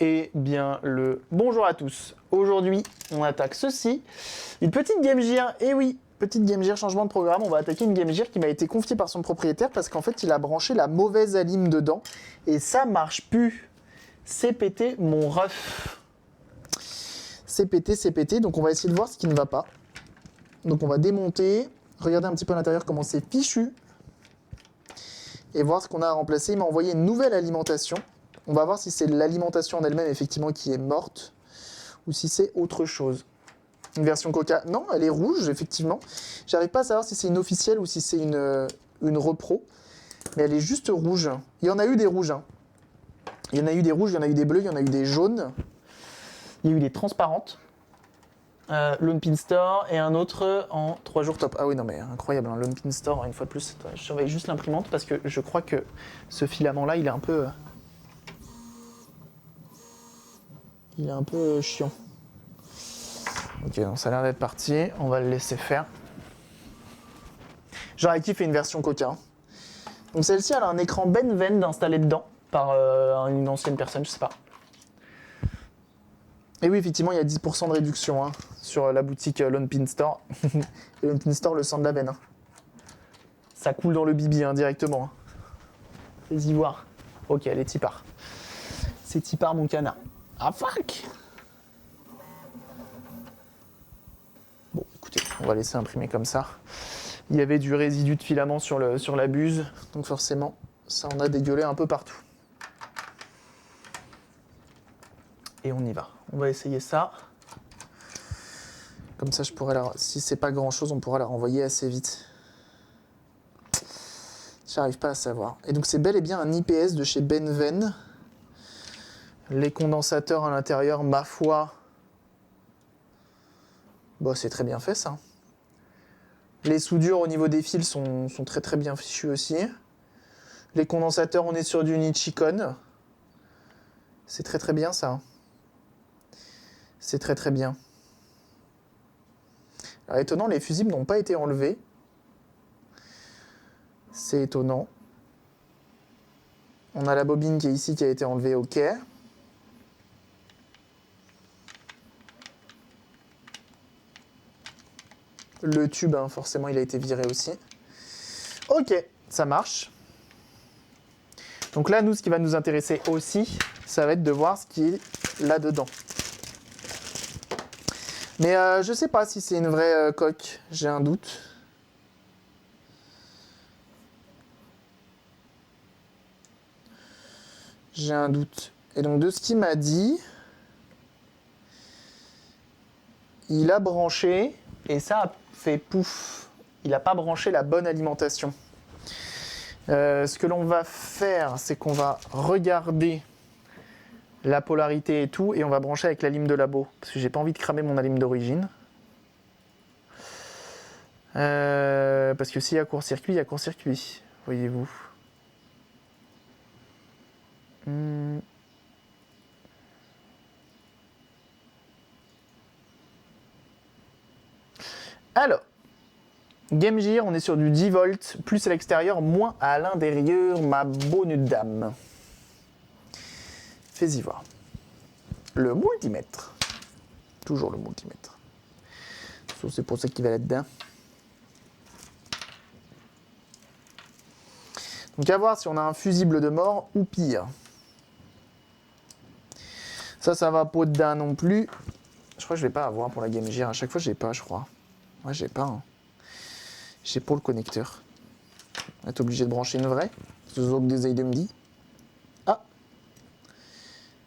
Eh bien, le bonjour à tous. Aujourd'hui, on attaque ceci. Une petite Game Gear. Eh oui, petite Game Gear, changement de programme. On va attaquer une Game Gear qui m'a été confiée par son propriétaire parce qu'en fait, il a branché la mauvaise alim dedans. Et ça marche plus. C'est pété mon ref. C'est pété. Donc, on va essayer de voir ce qui ne va pas. Donc, on va démonter. Regarder un petit peu à l'intérieur comment c'est fichu. Et voir ce qu'on a à remplacer. Il m'a envoyé une nouvelle alimentation. On va voir si c'est l'alimentation en elle-même, effectivement, qui est morte, ou si c'est autre chose. Une version Coca, non, elle est rouge, effectivement. J'arrive pas à savoir si c'est une officielle ou si c'est une repro, mais elle est juste rouge. Il y en a eu des rouges, hein. Il y en a eu des rouges, il y en a eu des bleus, il y en a eu des jaunes. Il y a eu des transparentes. Lone Pin Store et un autre en 3 jours top. Ah oui, non mais incroyable, hein. Lone Pin Store, une fois de plus. Je surveille juste l'imprimante parce que je crois que ce filament-là, il est un peu... Il est un peu chiant. Ok, donc ça a l'air d'être parti. On va le laisser faire. J'aurais kiffé une version Coca. Donc celle-ci, elle a un écran Benven installé dedans par une ancienne personne, je sais pas. Et oui, effectivement, il y a 10% de réduction hein, sur la boutique Lone Pin Store. Et Lone Pin Store, le sang de la veine. Hein. Ça coule dans le bibi hein, directement. Hein. Fais-y voir. Ok, elle est Tipar. C'est Tipar, mon canard. Ah fuck! Bon, écoutez, on va laisser imprimer comme ça. Il y avait du résidu de filament sur la buse, donc forcément, ça en a dégueulé un peu partout. Et on y va. On va essayer ça. Comme ça, je pourrais si c'est pas grand-chose, on pourra la renvoyer assez vite. J'arrive pas à savoir. Et donc, c'est bel et bien un IPS de chez Benven. Les condensateurs à l'intérieur, ma foi, bon, c'est très bien fait ça. Les soudures au niveau des fils sont très très bien fichues aussi. Les condensateurs, on est sur du Nichicon. C'est très très bien ça. C'est très très bien. Alors étonnant, les fusibles n'ont pas été enlevés. C'est étonnant. On a la bobine qui est ici qui a été enlevée, ok. Le tube, hein, forcément, il a été viré aussi. Ok, ça marche. Donc là, nous, ce qui va nous intéresser aussi, ça va être de voir ce qui est là-dedans. Mais je sais pas si c'est une vraie coque, j'ai un doute. J'ai un doute. Et donc, de ce qu'il m'a dit, il a branché et ça a fait pouf. Il n'a pas branché la bonne alimentation. Ce que l'on va faire, c'est qu'on va regarder la polarité et tout, et on va brancher avec la lime de labo, parce que j'ai pas envie de cramer mon alim d'origine. Parce que s'il y a court-circuit, il y a court-circuit, voyez-vous. Alors, Game Gear, on est sur du 10 volts, plus à l'extérieur, moins à l'intérieur, ma bonne dame. Fais-y voir. Le multimètre. Toujours le multimètre. C'est pour ça qu'il va là-dedans. Donc à voir si on a un fusible de mort ou pire. Ça va pas dedans non plus. Je crois que je vais pas avoir pour la Game Gear. À chaque fois, j'ai pas, je crois. Ouais, j'ai pas. Hein. J'ai pas le connecteur. On est obligé de brancher une vraie. C'est ce que des aides me dit. Ah,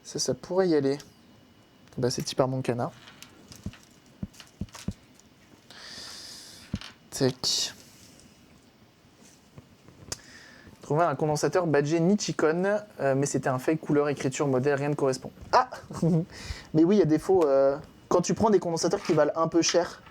ça pourrait y aller. Bah, c'est type par mon canard. Tac. Trouver un condensateur badgé Nichicon, mais c'était un fake couleur, écriture, modèle, rien ne correspond. Ah. Mais oui, il y a des faux. Quand tu prends des condensateurs qui valent un peu cher,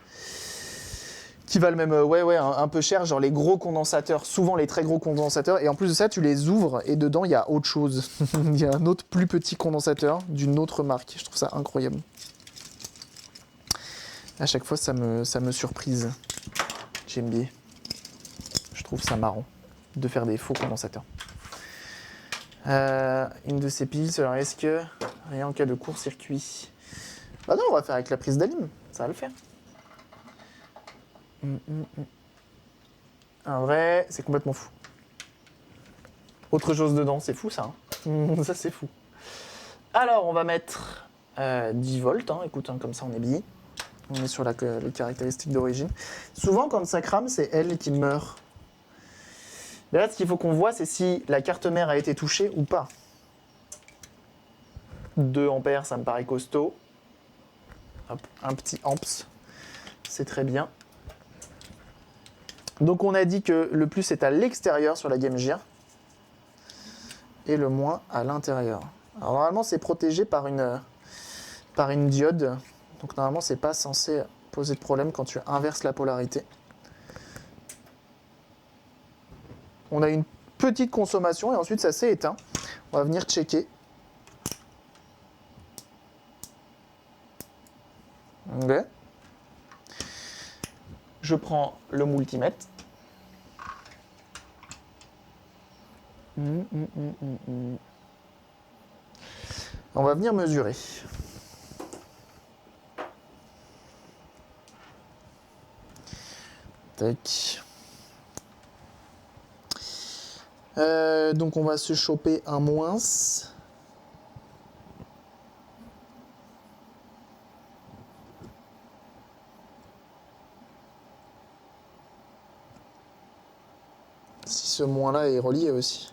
qui valent même un peu cher, genre les gros condensateurs, souvent les très gros condensateurs, et en plus de ça, tu les ouvres et dedans, il y a autre chose. Il y a un autre plus petit condensateur d'une autre marque. Je trouve ça incroyable. À chaque fois, ça me surprise. J'aime bien. Je trouve ça marrant de faire des faux condensateurs. Une de ces piles, alors est-ce que... Rien en cas de court-circuit. Bah non, on va faire avec la prise d'alim. Ça va le faire. Un vrai, c'est complètement fou. Autre chose dedans, c'est fou ça. Hein. Ça, c'est fou. Alors, on va mettre 10 volts. Hein. Écoute, hein, comme ça, on est billet. On est sur les caractéristiques d'origine. Souvent, quand ça crame, c'est elle qui meurt. Mais là, ce qu'il faut qu'on voit, c'est si la carte mère a été touchée ou pas. 2 ampères, ça me paraît costaud. Hop, un petit amps. C'est très bien. Donc, on a dit que le plus est à l'extérieur sur la Game Gear. Et le moins à l'intérieur. Alors, normalement, c'est protégé par une diode. Donc, normalement, c'est pas censé poser de problème quand tu inverses la polarité. On a une petite consommation et ensuite ça s'est éteint. On va venir checker. Ok. Je prends le multimètre. On va venir mesurer. Tac. Donc on va se choper un moins. Si ce moins-là est relié aussi.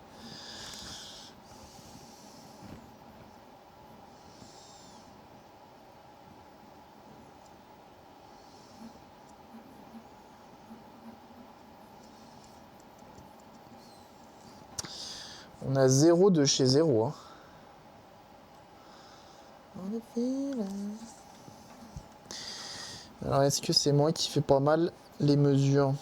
On a 0 de chez 0. Hein. Alors est-ce que c'est moi qui fais pas mal les mesures?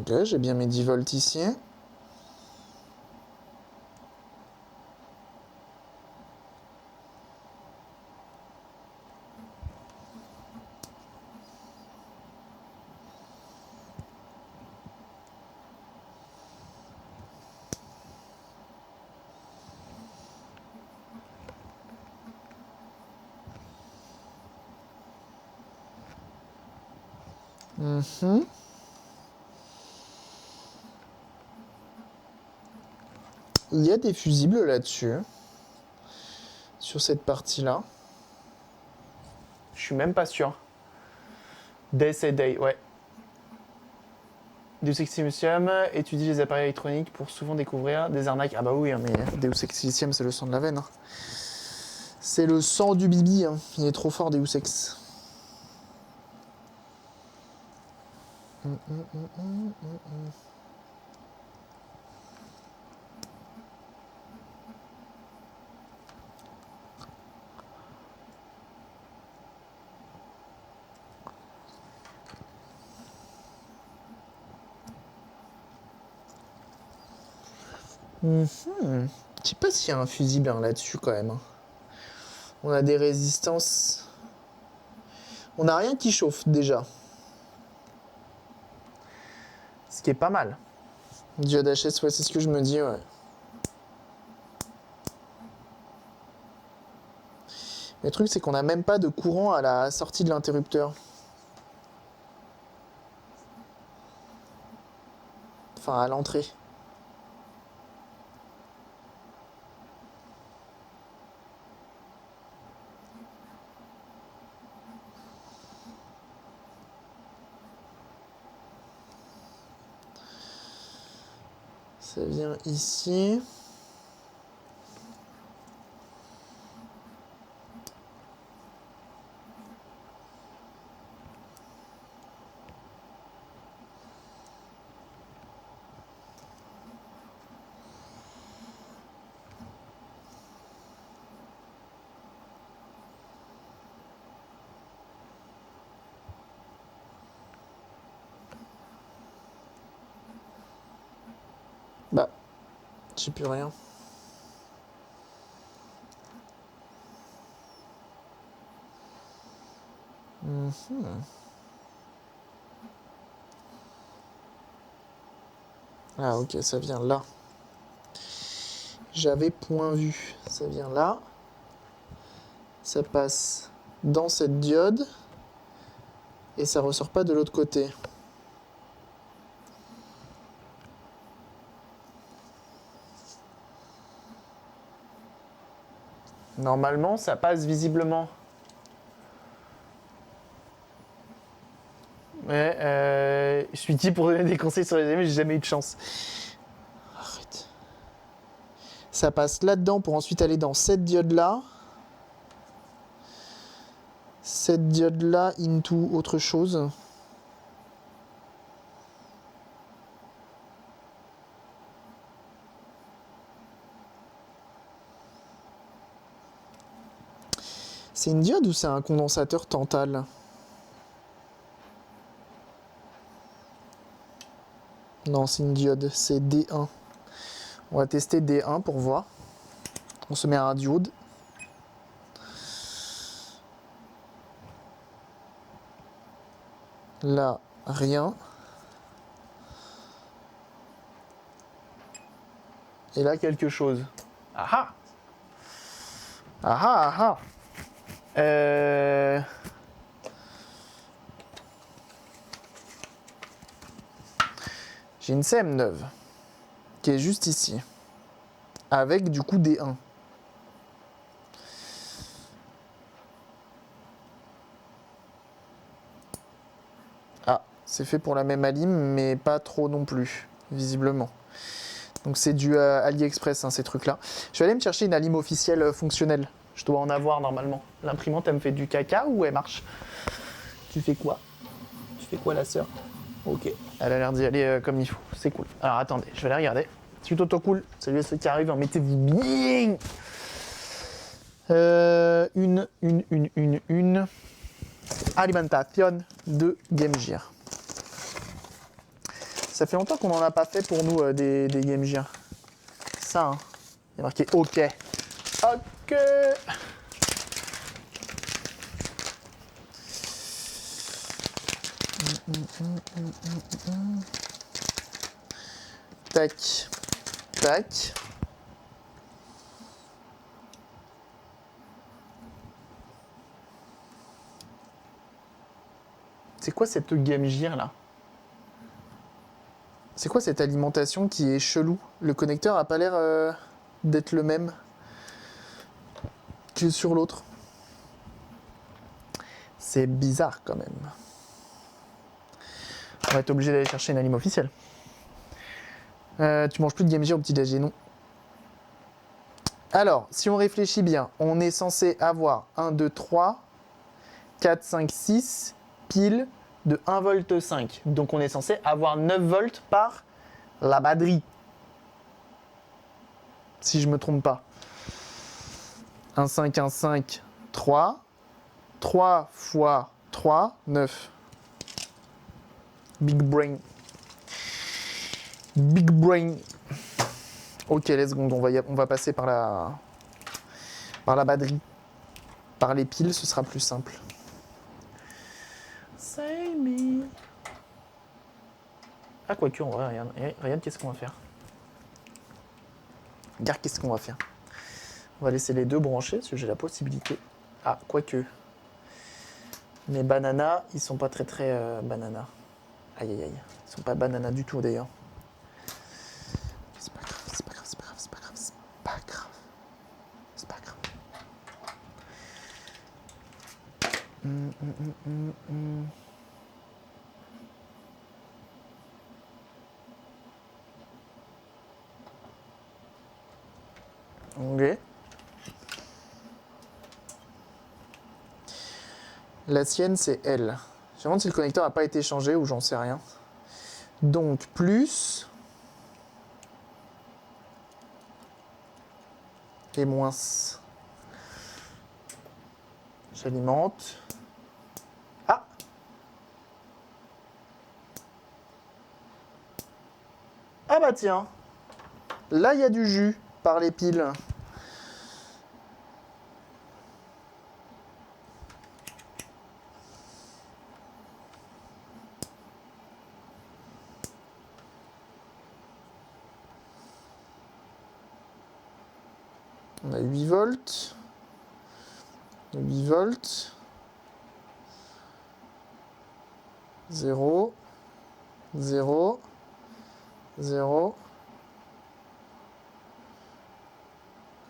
Ok, j'ai bien mes 10 volts ici. Il y a des fusibles là-dessus. Sur cette partie-là. Je suis même pas sûr. Death et Day, ouais. Deus Ex Machina étudie les appareils électroniques pour souvent découvrir des arnaques. Ah bah oui, mais Deus Ex Machina, c'est le sang de la veine. Hein. C'est le sang du bibi. Hein. Il est trop fort, Deus Ex. Je sais pas s'il y a un fusible là-dessus quand même. Hein. On a des résistances. On n'a rien qui chauffe déjà. Ce qui est pas mal. Diode HS, ouais, c'est ce que je me dis, ouais. Le truc, c'est qu'on n'a même pas de courant à la sortie de l'interrupteur. Enfin, à l'entrée. Ça vient ici. Bah, je sais plus rien. Ah ok, ça vient là. J'avais point vu. Ça vient là. Ça passe dans cette diode. Et ça ressort pas de l'autre côté. Normalement, ça passe visiblement. Ouais, je suis qui pour donner des conseils sur les amis, j'ai jamais eu de chance. Arrête. Ça passe là-dedans pour ensuite aller dans cette diode-là. Cette diode-là into autre chose. C'est une diode ou c'est un condensateur Tantal? Non, c'est une diode, c'est D1. On va tester D1 pour voir. On se met à un diode. Là, rien. Et là, quelque chose. Ah ah! Ah ah ah ah! J'ai une CM9 qui est juste ici. Avec du coup D1. Ah, c'est fait pour la même alim, mais pas trop non plus, visiblement. Donc c'est du AliExpress, hein, ces trucs-là. Je vais aller me chercher une alim officielle fonctionnelle. Je dois en avoir normalement. L'imprimante, elle me fait du caca ou elle marche? Tu fais quoi? Tu fais quoi, la sœur? Ok. Elle a l'air d'y aller comme il faut. C'est cool. Alors attendez, je vais aller regarder. C'est plutôt cool. Salut à ceux qui arrivent, mettez-vous bien. Une alimentation de Game Gear. Ça fait longtemps qu'on n'en a pas fait pour nous des Game Gear. Ça, hein. Il y a marqué OK. OK. Tac. Tac. C'est quoi cette Game Gear là? C'est quoi cette alimentation qui est chelou? Le connecteur a pas l'air d'être le même que sur l'autre. C'est bizarre quand même. On va être obligé d'aller chercher une alim officielle. Tu manges plus de Game Gear au petit déjeuner, non? Alors, si on réfléchit bien, on est censé avoir 1, 2, 3, 4, 5, 6 piles de 1,5 V. Donc on est censé avoir 9 volts par la batterie. Si je me trompe pas. 1,5, 1,5, 3. 3 fois 3, 9. Big brain. Big brain. Ok, let's go. On va passer par la batterie. Par les piles, ce sera plus simple. Say me. Ah, quoique, on va regarde qu'est-ce qu'on va faire. Regarde qu'est-ce qu'on va faire. On va laisser les deux branchés, parce que j'ai la possibilité. Ah, quoique. Mes bananas, ils sont pas très bananas. Aïe aïe aïe. Ils sont pas bananas du tout d'ailleurs. C'est pas grave, c'est pas grave, c'est pas grave, c'est pas grave, c'est pas grave. C'est pas grave. Ok. La sienne, c'est elle. Je me demande si le connecteur n'a pas été changé ou j'en sais rien. Donc, plus. Et moins. J'alimente. Ah! Ah bah tiens! Là, il y a du jus par les piles. On a 8 volts. 8 volts. 0. 0. 0.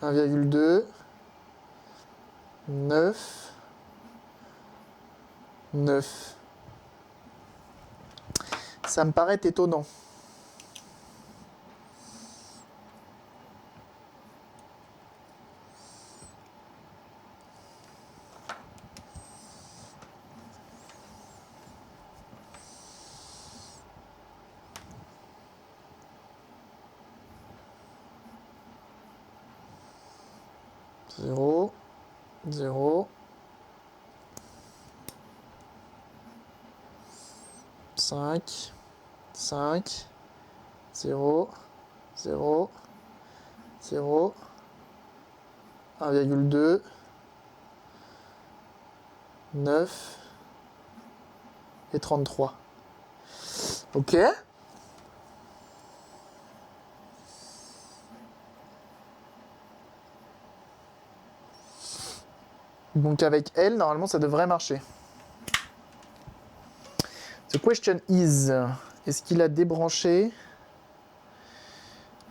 1,2. 9. 9. Ça me paraît étonnant. Zéro, 0, 5, 5, 0, 0, 0, 1,2, 9 et 33. Ok. Donc avec elle, normalement, ça devrait marcher. The question is, est-ce qu'il a débranché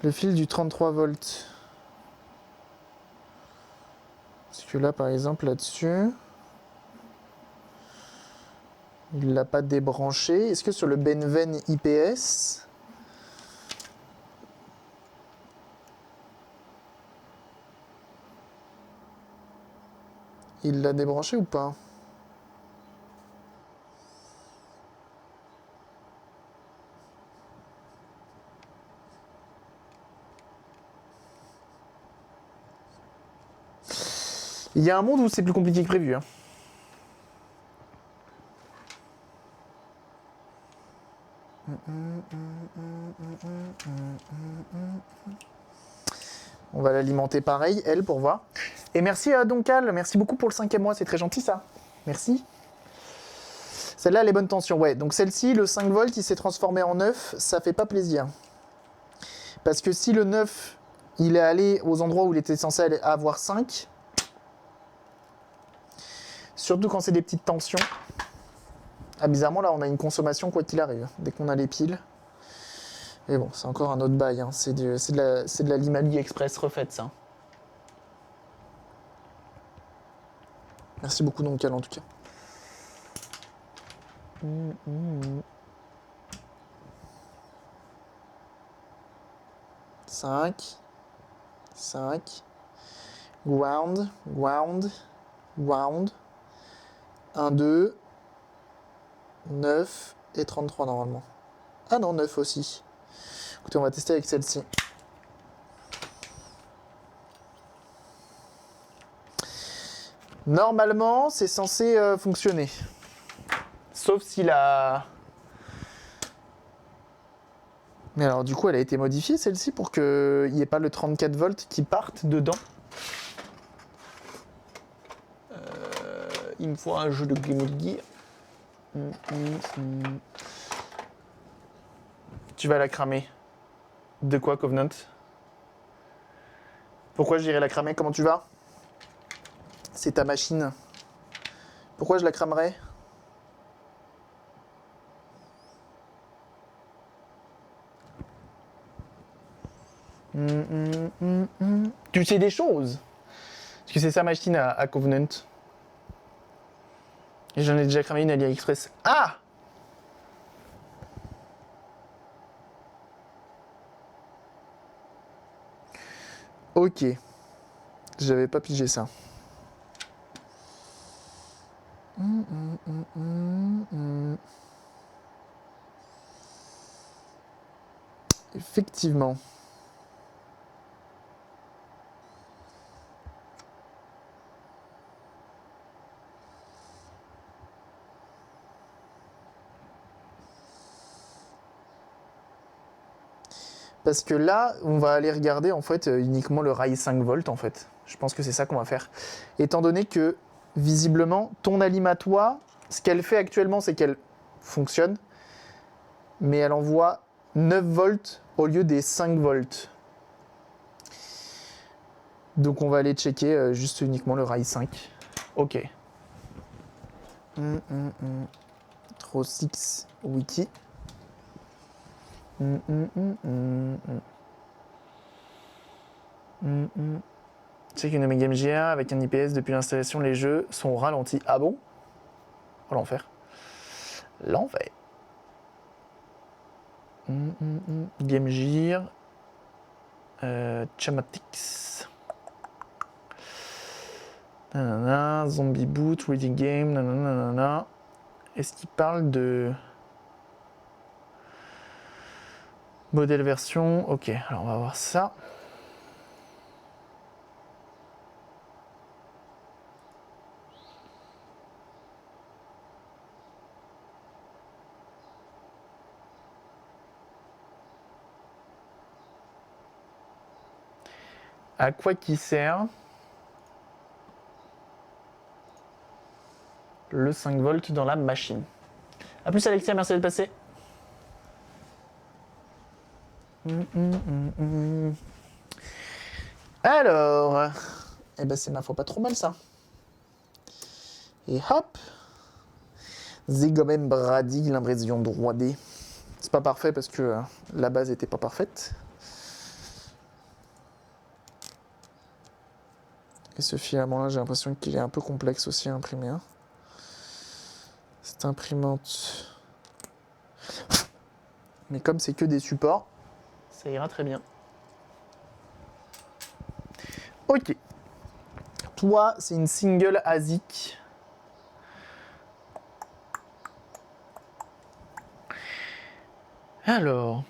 le fil du 33 volts? Parce que là, par exemple, là-dessus, il ne l'a pas débranché. Est-ce que sur le Benven IPS, il l'a débranché ou pas? Il y a un monde où c'est plus compliqué que prévu. Hein. On va l'alimenter pareil, elle, pour voir. Et merci à Doncal, merci beaucoup pour le 5e mois, c'est très gentil ça. Merci. Celle-là, elle est bonne tension, ouais. Donc celle-ci, le 5 volts, il s'est transformé en 9, ça fait pas plaisir. Parce que si le 9, il est allé aux endroits où il était censé avoir 5, surtout quand c'est des petites tensions. Ah, bizarrement, là, on a une consommation quoi qu'il arrive, dès qu'on a les piles. Mais bon, c'est encore un autre bail, hein. C'est de la Limali Express refaite, ça. Merci beaucoup, Doncal, en tout cas. 5, 5, ground, ground, ground, 1, 2, 9 et 33 normalement. Ah non, 9 aussi. Écoutez, on va tester avec celle-ci. Normalement, c'est censé fonctionner. Sauf si la... Mais alors, du coup, elle a été modifiée, celle-ci, pour qu'il n'y ait pas le 34 volts qui parte dedans. Il me faut un jeu de Game Gear. Tu vas la cramer. De quoi, Covenant? Pourquoi j'irais la cramer? Comment tu vas? C'est ta machine. Pourquoi je la cramerais? Tu sais des choses. Parce que c'est sa machine à Covenant. Et j'en ai déjà cramé une à AliExpress. Ah! Ok. J'avais pas pigé ça. Effectivement. Parce que là, on va aller regarder en fait uniquement le rail 5 volts en fait. Je pense que c'est ça qu'on va faire. Étant donné que visiblement, ton alim à toi, ce qu'elle fait actuellement, c'est qu'elle fonctionne, mais elle envoie 9 volts au lieu des 5 volts. Donc on va aller checker juste uniquement le rail 5. Ok. Trop 6 wiki. Check une Omega MGA avec un IPS depuis l'installation, les jeux sont ralentis. Ah bon? Oh l'enfer. L'enfer. Game Gear. Chamatix. Nanana, Zombie Boot, Reading Game, nanana. Est-ce qu'il parle de modèle version? Ok, alors on va voir ça. À quoi qui sert le 5 volts dans la machine? A plus Alexia, merci d'être passé. Alors, eh ben c'est ma foi pas trop mal ça. Et hop, Zegomen Brady, l'impression 3D. C'est pas parfait parce que la base était pas parfaite. Et ce filament-là, j'ai l'impression qu'il est un peu complexe aussi à imprimer. Hein. Cette imprimante. Mais comme c'est que des supports, ça ira très bien. Ok. Toi, c'est une single ASIC. Alors.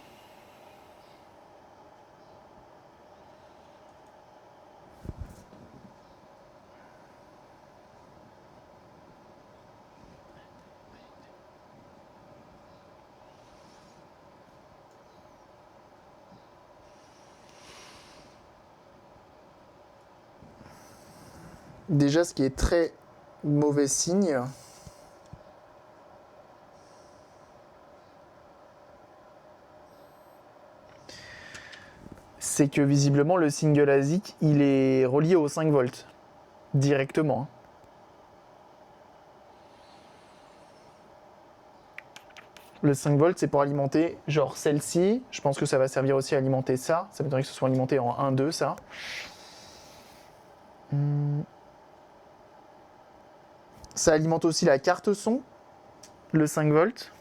Déjà, ce qui est très mauvais signe, c'est que visiblement le single ASIC, il est relié au 5 volts directement. Le 5 volts, c'est pour alimenter genre celle-ci. Je pense que ça va servir aussi à alimenter ça. Ça m'étonnerait que ce soit alimenté en 1-2, ça. Ça alimente aussi la carte son, le 5 volts.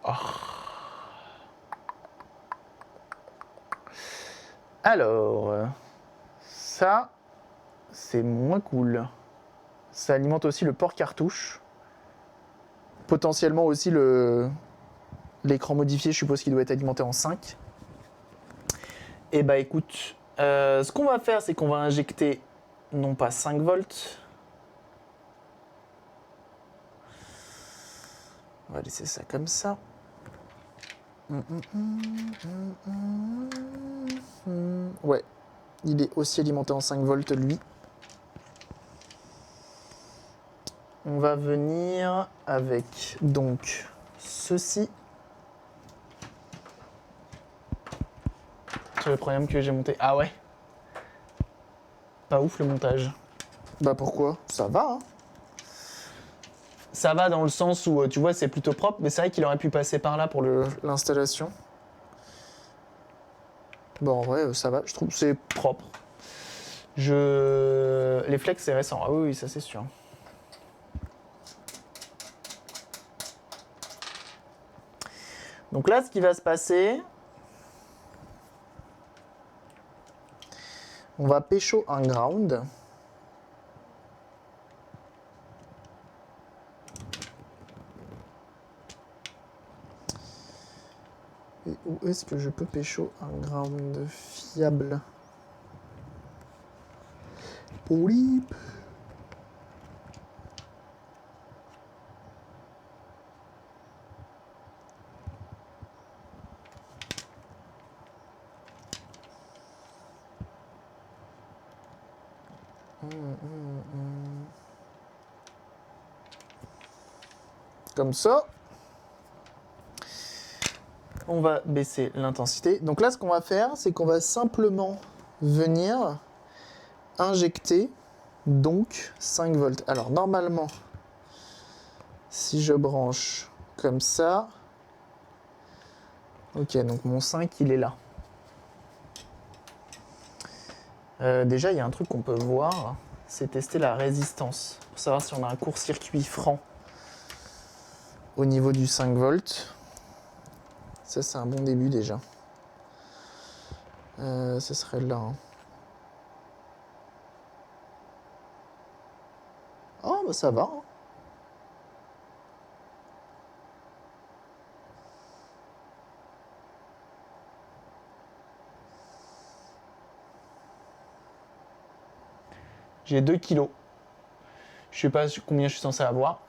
Oh. Alors, ça, c'est moins cool. Ça alimente aussi le port cartouche. Potentiellement aussi l'écran modifié, je suppose qu'il doit être alimenté en 5. Et bah écoute, ce qu'on va faire, c'est qu'on va injecter non pas 5 volts. On va laisser ça comme ça. Ouais, il est aussi alimenté en 5 volts lui. On va venir avec donc ceci. C'est le problème que j'ai monté. Ah ouais. Pas ouf le montage. Bah pourquoi? Ça va, hein. Ça va dans le sens où, tu vois, c'est plutôt propre, mais c'est vrai qu'il aurait pu passer par là pour l'installation. Bon, en vrai, ça va. Je trouve que c'est propre. Les flex, c'est récent. Ah oui, ça c'est sûr. Donc là, ce qui va se passer, on va pécho un ground. Et où est-ce que je peux pécho un ground fiable? Polip. Comme ça. On va baisser l'intensité. Donc là, ce qu'on va faire, c'est qu'on va simplement venir injecter donc 5 volts. Alors normalement, si je branche comme ça, ok, donc mon 5 il est là. Déjà, il y a un truc qu'on peut voir, c'est tester la résistance pour savoir si on a un court-circuit franc au niveau du 5 volts. Ça, c'est un bon début déjà. Ce serait là. Hein. Oh, bah ça va. Hein. J'ai 2 kilos. Je sais pas combien je suis censé avoir.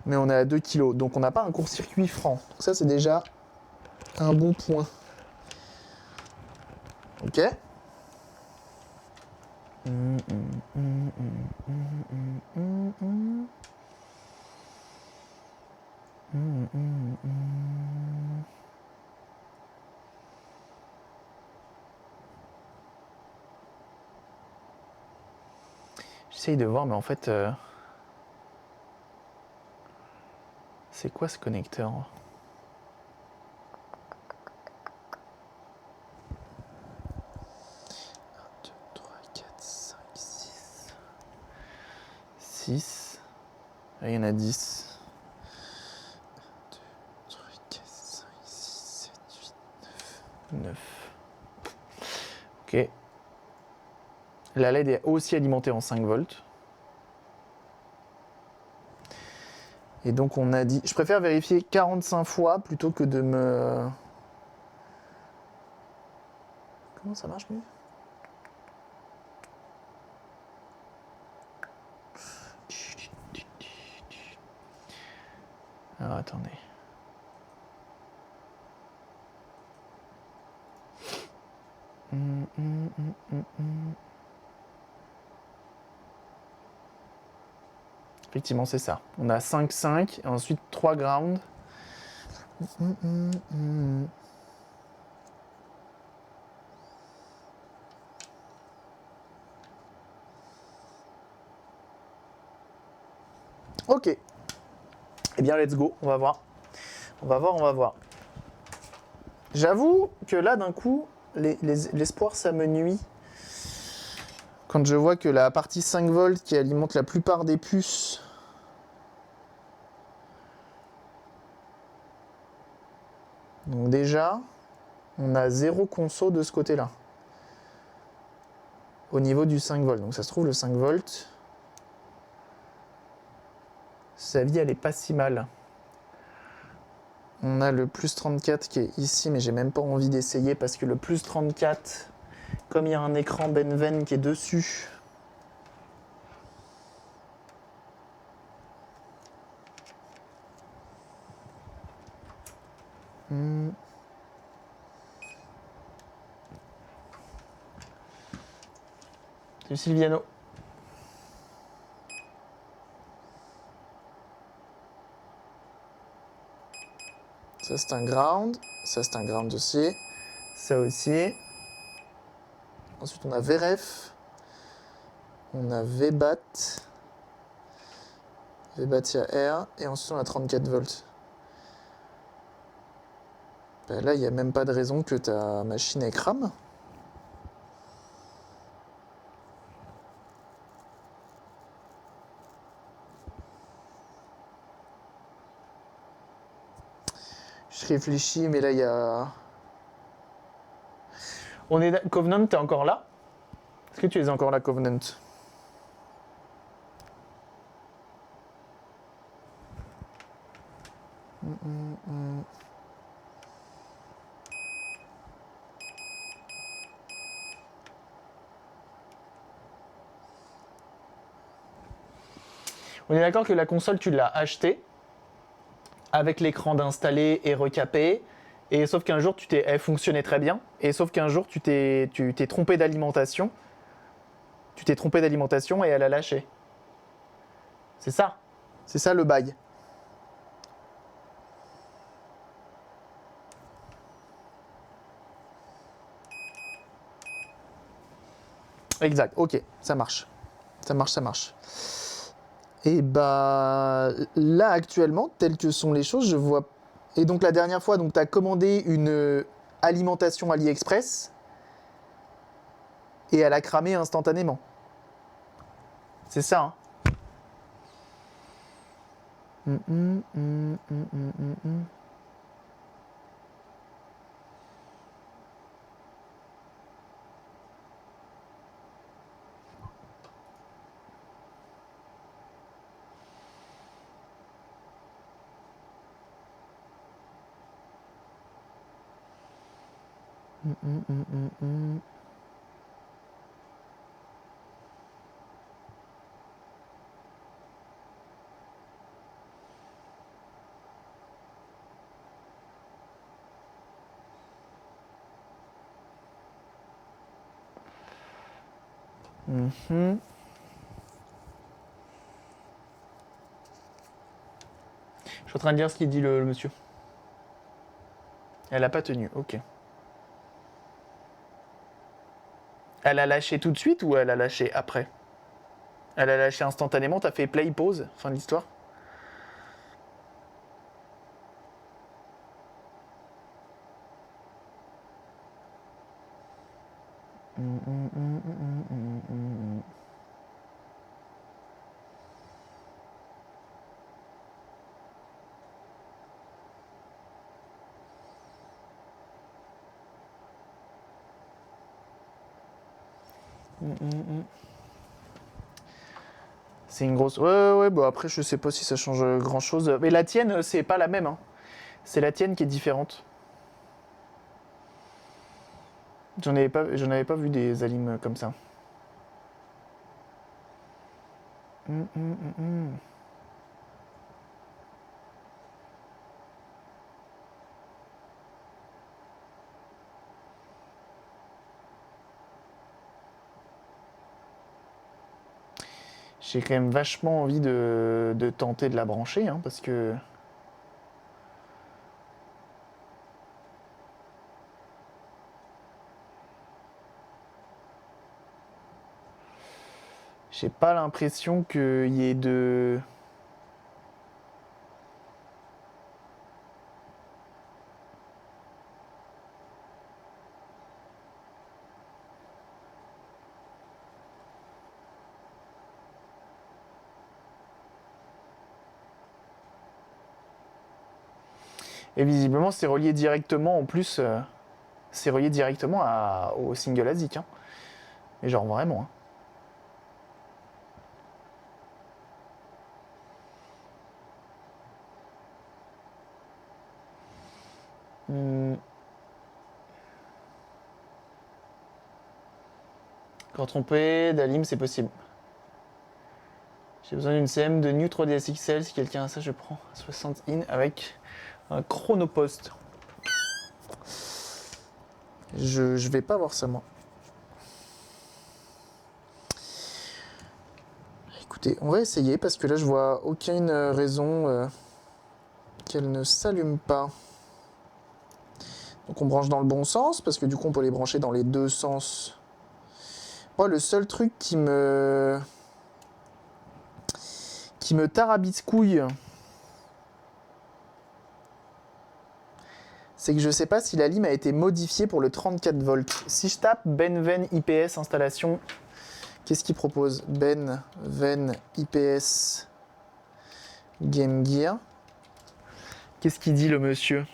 Mais on est à 2 kilos. Donc on n'a pas un court-circuit franc. Donc ça, c'est déjà un bon point. Ok. J'essaye de voir, mais en fait, c'est quoi ce connecteur? 2, 3, 4, 5, 6. 6. Là, il y en a 10. 1, 2, 3, 4, 5, 6, 7, 8, 9. 9. Ok. La LED est aussi alimentée en 5 volts. Et donc on a dit... Je préfère vérifier 45 fois plutôt que de me... Comment ça marche mieux? Alors attendez. Effectivement, c'est ça. On a 5, 5, et ensuite 3 ground. Ok. Eh bien, let's go. On va voir. On va voir, on va voir. J'avoue que là, d'un coup, l'espoir, ça me nuit. Quand je vois que la partie 5 volts qui alimente la plupart des puces donc déjà, on a 0 conso de ce côté-là. Au niveau du 5 volts. Donc ça se trouve, le 5 volts, sa vie, elle est pas si mal. On a le plus 34 qui est ici, mais j'ai même pas envie d'essayer parce que le plus 34, comme il y a un écran Benven qui est dessus, C'est Silviano. Ça c'est un ground, ça c'est un ground aussi, ça aussi. Ensuite on a VREF, on a VBAT, VBATIA R, et ensuite on a 34 volts. Ben là il n'y a même pas de raison que ta machine elle crame. Je réfléchis, mais là il y a... On est... Covenant, t'es encore là? Est-ce que tu es encore là, Covenant? On est d'accord que la console, tu l'as achetée avec l'écran d'installer et recapé. Et sauf qu'un jour, elle fonctionnait très bien. Et sauf qu'un jour, tu t'es trompé d'alimentation. Tu t'es trompé d'alimentation et elle a lâché. C'est ça. C'est ça le bail. Exact, ok, ça marche. Ça marche, ça marche. Et bah là actuellement, telles que sont les choses, je vois. Et donc la dernière fois, donc tu as commandé une alimentation AliExpress et elle a cramé instantanément. C'est ça, hein. Mhm. Je suis en train de dire ce qu'il dit le monsieur. Elle a pas tenu, ok. Elle a lâché tout de suite ou elle a lâché après? Elle a lâché instantanément, t'as fait play, pause, fin de l'histoire? C'est une grosse. Ouais, bon après, je sais pas si ça change grand chose. Mais la tienne, c'est pas la même, hein. C'est la tienne qui est différente. J'en avais pas vu des alimes comme ça. J'ai quand même vachement envie de tenter de la brancher, hein, parce que j'ai pas l'impression qu'il y ait de. Et visiblement, c'est relié directement, en plus, c'est relié directement au single ASIC, hein. Et genre vraiment, hein. Hmm. Quand trompé, d'Alim, c'est possible. J'ai besoin d'une CM de New 3ds XL. Si quelqu'un a ça, je prends 60 in avec un chronopost. Je vais pas voir ça, moi. Écoutez, on va essayer parce que là, je vois aucune raison qu'elle ne s'allume pas. Donc on branche dans le bon sens parce que du coup, on peut les brancher dans les deux sens. Moi, le seul truc qui me tarabiscouille, c'est que je sais pas si la lime a été modifiée pour le 34 volts. Si je tape Benven IPS installation, qu'est-ce qu'il propose? Benven IPS Game Gear. Qu'est-ce qu'il dit le monsieur?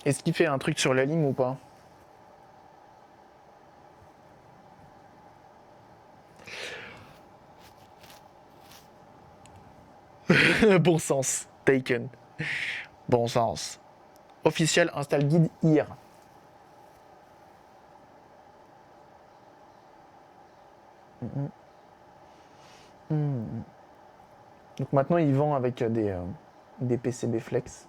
Est-ce qu'il fait un truc sur la lime ou pas? Bon sens, taken. Bon sens. Officiel install guide hier. Donc maintenant il vend avec des PCB flex.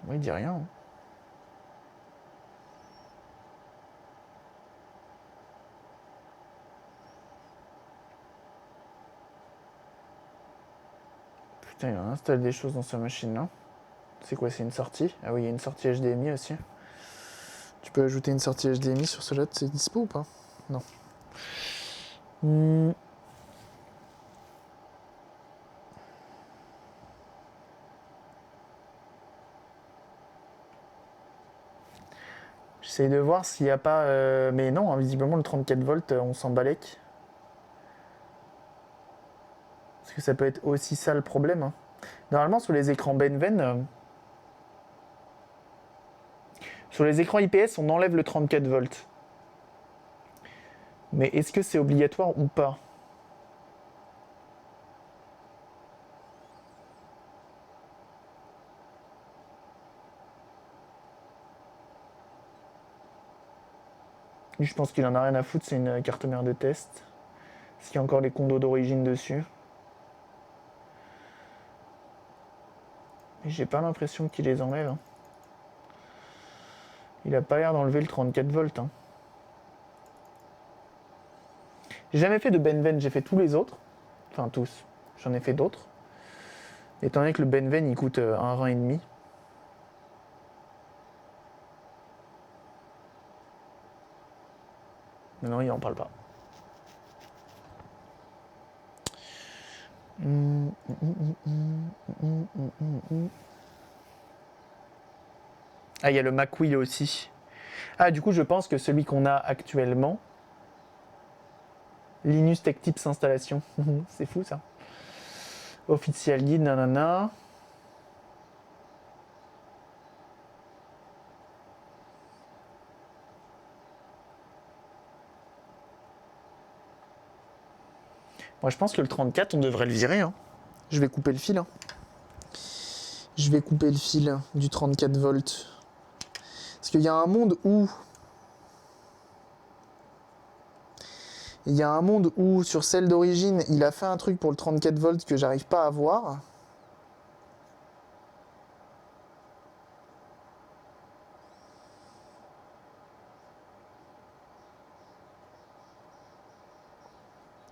Moi, il dit rien. Hein. Putain, il installe des choses dans sa machine là. C'est quoi, c'est une sortie? Ah oui, il y a une sortie HDMI aussi. Tu peux ajouter une sortie HDMI sur ce LED, c'est dispo ou pas? Non. J'essaye de voir s'il n'y a pas... Mais non, hein, visiblement le 34 volts, on s'en balèque. Parce que ça peut être aussi ça le problème. Hein. Normalement, sur les écrans Benven, sur les écrans IPS, on enlève le 34 volts. Mais est-ce que c'est obligatoire ou pas? Lui, je pense qu'il en a rien à foutre, c'est une carte mère de test. Est-ce qu'il y a encore les condos d'origine dessus? Mais j'ai pas l'impression qu'il les enlève. Hein. Il a pas l'air d'enlever le 34 volts. Hein. J'ai jamais fait de Benven, j'ai fait tous les autres. Enfin tous. J'en ai fait d'autres. Étant donné que le Benven il coûte un rein et demi. Mais non, il en parle pas. Ah, il y a le MacWheel aussi. Ah, du coup, je pense que celui qu'on a actuellement, Linus Tech Tips installation. C'est fou ça. Official guide, nanana. Moi, je pense que le 34, on devrait le virer. Hein. Je vais couper le fil. Hein. Je vais couper le fil du 34 volts. Parce qu'il y a un monde où... Il y a un monde où, sur celle d'origine, il a fait un truc pour le 34 volts que j'arrive pas à voir.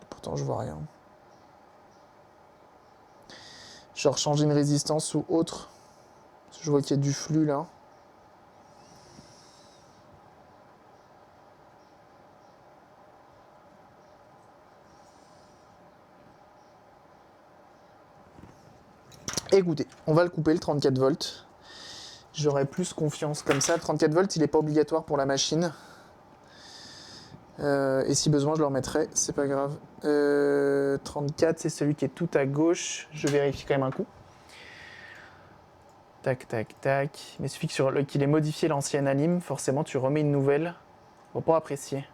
Pourtant, je vois rien. Genre changer une résistance ou autre. Je vois qu'il y a du flux là. Écoutez, on va le couper le 34 volts. J'aurais plus confiance comme ça. Le 34 volts, il n'est pas obligatoire pour la machine. Et si besoin, je le remettrai. C'est pas grave. 34, c'est celui qui est tout à gauche. Je vérifie quand même un coup. Tac, tac, tac. Mais il suffit qu'il ait modifié l'ancienne anime. Forcément, tu remets une nouvelle. Bon, pour apprécier.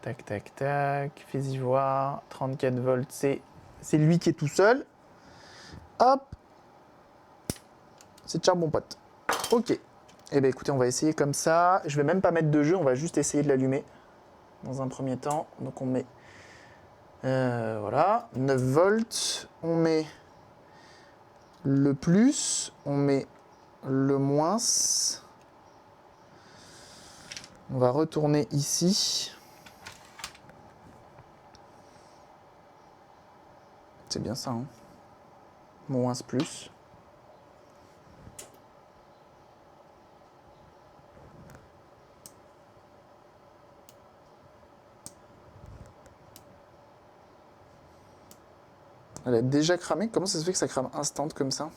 Tac, tac, tac. Fais-y voir. 34 volts, c'est lui qui est tout seul. Hop. C'est ciao mon pote. Ok. Eh bien écoutez, on va essayer comme ça. Je vais même pas mettre de jeu, on va juste essayer de l'allumer. Dans un premier temps. Donc on met... voilà. 9 volts. On met le plus. On met le moins. On va retourner ici. C'est bien ça, hein. Moins plus. Elle a déjà cramé. Comment ça se fait que ça crame instant comme ça?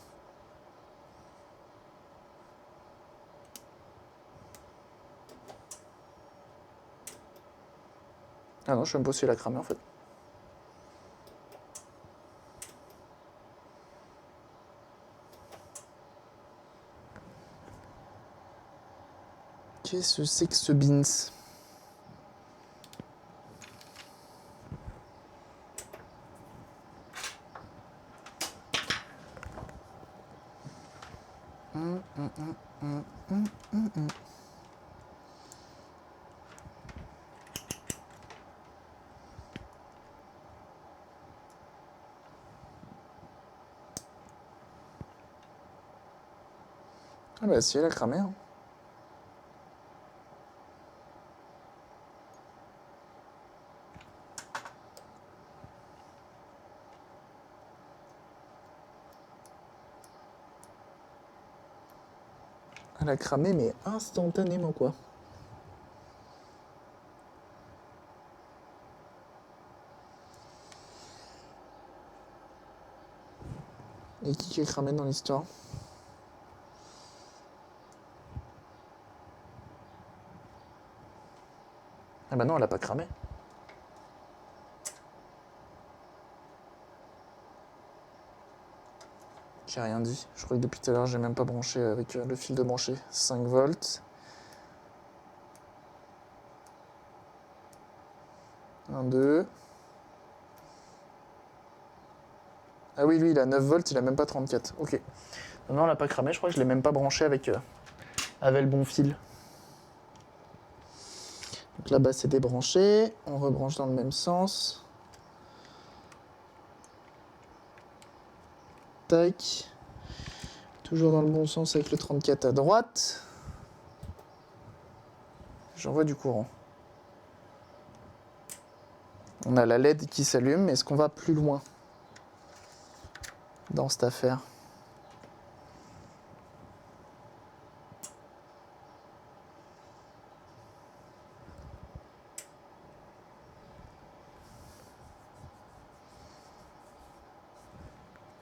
Ah non, je sais même pas si elle a cramé en fait. Qu'est-ce que c'est que ce beans? Ah bah si, elle a cramé. Hein. Elle a cramé, mais instantanément, quoi. Et qui est cramé dans l'histoire? Ah bah non, elle a pas cramé. J'ai rien dit. Je crois que depuis tout à l'heure, j'ai même pas branché avec le fil de brancher. 5 volts. 1, 2. Ah oui, lui, il a 9 volts, il a même pas 34. Ok. Non, elle a pas cramé, je crois que je l'ai même pas branché avec le bon fil. Donc là-bas, c'est débranché. On rebranche dans le même sens. Tac. Toujours dans le bon sens avec le 34 à droite. J'envoie du courant. On a la LED qui s'allume. Est-ce qu'on va plus loin dans cette affaire?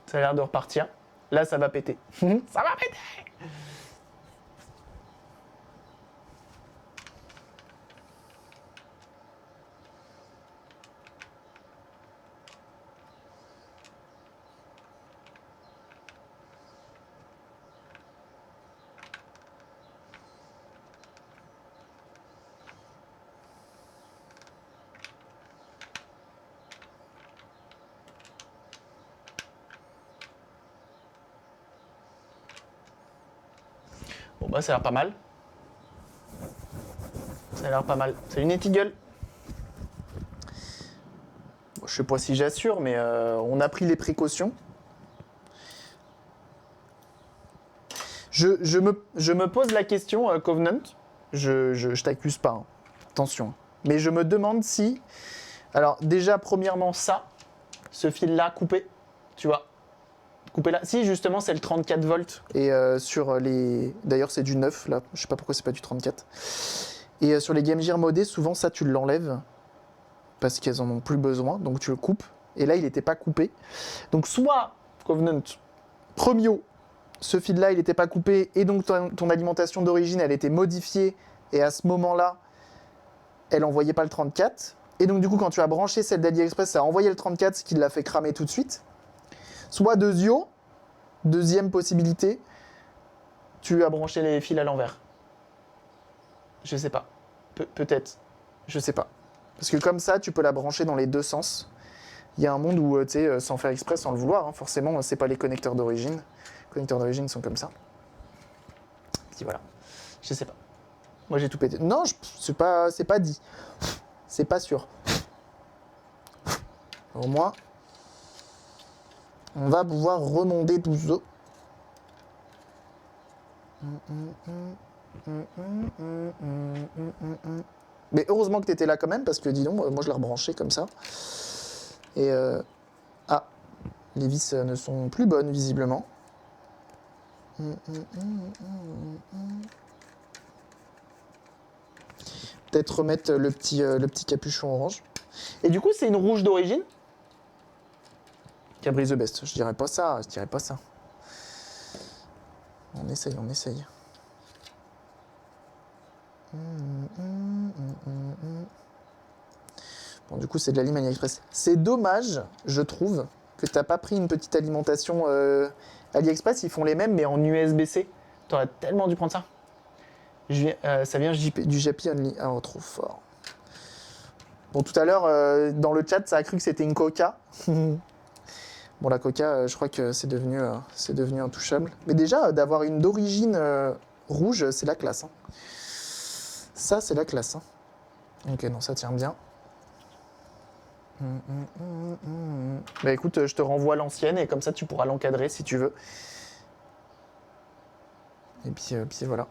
Ça a l'air de repartir. Là, ça va péter. Ça va péter! Bon bah ça a l'air pas mal. Ça a l'air pas mal. C'est une Eagle. Bon, je sais pas si j'assure, mais on a pris les précautions. Je me pose la question, Covenant. Je t'accuse pas, hein. Attention. Mais je me demande si... Alors déjà, premièrement, ce fil-là, coupé, tu vois. Coupé là. Si, justement, c'est le 34 volts. Et sur les... D'ailleurs, c'est du 9, là. Je sais pas pourquoi c'est pas du 34. Et sur les Game Gear modés, souvent, ça, tu l'enlèves. Parce qu'elles en ont plus besoin. Donc, tu le coupes. Et là, il n'était pas coupé. Donc, soit, Covenant, premio, ce fil-là, il n'était pas coupé. Et donc, ton alimentation d'origine, elle était modifiée. Et à ce moment-là, elle envoyait pas le 34. Et donc, du coup, quand tu as branché celle d'AliExpress, ça a envoyé le 34, ce qui l'a fait cramer tout de suite. Soit deuxième possibilité, tu as branché les fils à l'envers. Je sais pas. Peut-être. Je sais pas. Parce que comme ça, tu peux la brancher dans les deux sens. Il y a un monde où, tu sais, sans faire exprès, sans le vouloir, hein, forcément, c'est pas les connecteurs d'origine. Les connecteurs d'origine sont comme ça. Puis voilà. Je sais pas. Moi, j'ai tout pété. Non, c'est pas dit. C'est pas sûr. Au moins, on va pouvoir remonter tout ça. Mais heureusement que tu étais là quand même, parce que dis donc, moi je l'ai rebranché comme ça. Et ah, les vis ne sont plus bonnes visiblement. Peut-être remettre le petit capuchon orange. Et du coup, c'est une rouge d'origine? Cabri the best. Je dirais pas ça, je dirais pas ça. On essaye, on essaye. Bon, du coup, c'est de la lime AliExpress. C'est dommage, je trouve, que t'as pas pris une petite alimentation AliExpress. Ils font les mêmes, mais en USB-C. T'aurais tellement dû prendre ça. Ça vient du Japi Only. Ah, oh, trop fort. Bon, tout à l'heure, dans le chat, ça a cru que c'était une Coca. Bon, la Coca, je crois que c'est devenu intouchable. Mais déjà, d'avoir une d'origine rouge, c'est la classe. Hein. Ça, c'est la classe. Hein. Ok, non, ça tient bien. Bah écoute, je te renvoie l'ancienne et comme ça, tu pourras l'encadrer si tu veux. Et puis voilà.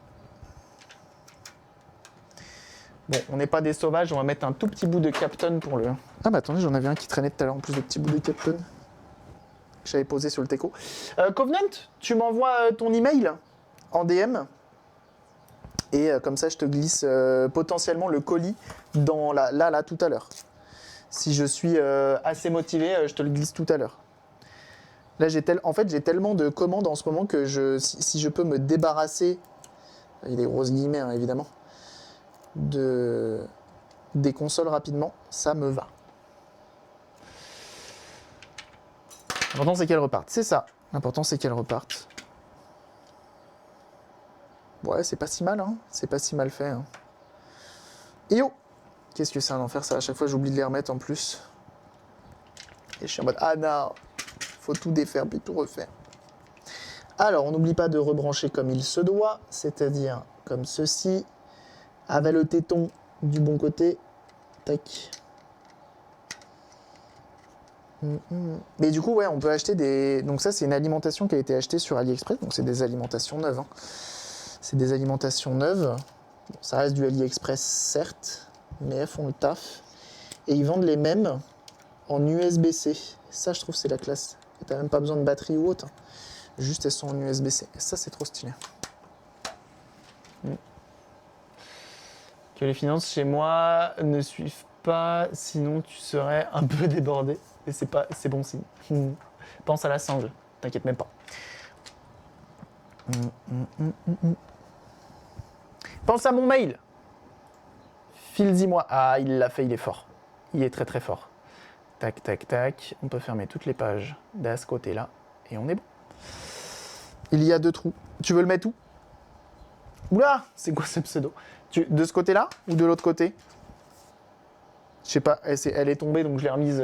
Bon, on n'est pas des sauvages, on va mettre un tout petit bout de Captain pour le... Ah bah attendez, j'en avais un qui traînait tout à l'heure en plus de petits bouts de Captain. Que j'avais posé sur le teco. Covenant, tu m'envoies ton email en DM. Et comme ça, je te glisse potentiellement le colis dans là, tout à l'heure. Si je suis assez motivé, je te le glisse tout à l'heure. Là, j'ai tellement de commandes en ce moment que si je peux me débarrasser, avec des grosses guillemets hein, évidemment, des consoles rapidement, ça me va. L'important, c'est qu'elles repartent. C'est ça. L'important, c'est qu'elles repartent. Ouais, c'est pas si mal, hein. C'est pas si mal fait. Hein. Et yo! Qu'est-ce que c'est un enfer, ça? À chaque fois, j'oublie de les remettre en plus. Et je suis en mode, ah non! Faut tout défaire, puis tout refaire. Alors, on n'oublie pas de rebrancher comme il se doit, c'est-à-dire comme ceci. Avec le téton du bon côté. Tac. Mais du coup, ouais, on peut acheter des... Donc ça, c'est une alimentation qui a été achetée sur AliExpress. Donc c'est des alimentations neuves. Hein. C'est des alimentations neuves. Bon, ça reste du AliExpress, certes, mais elles font le taf. Et ils vendent les mêmes en USB-C. Ça, je trouve, c'est la classe. T'as même pas besoin de batterie ou autre. Juste, elles sont en USB-C. Et ça, c'est trop stylé. Que les finances chez moi ne suivent pas, sinon tu serais un peu débordé. Et c'est bon signe. Pense à la sangle, t'inquiète même pas. Pense à mon mail. File-y-moi. Ah, il l'a fait, il est fort. Il est très très fort. Tac, tac, tac. On peut fermer toutes les pages de ce côté-là. Et on est bon. Il y a 2 trous. Tu veux le mettre où? Oula, c'est quoi ce pseudo? De ce côté-là ou de l'autre côté? Je sais pas, elle est tombée donc je l'ai remise.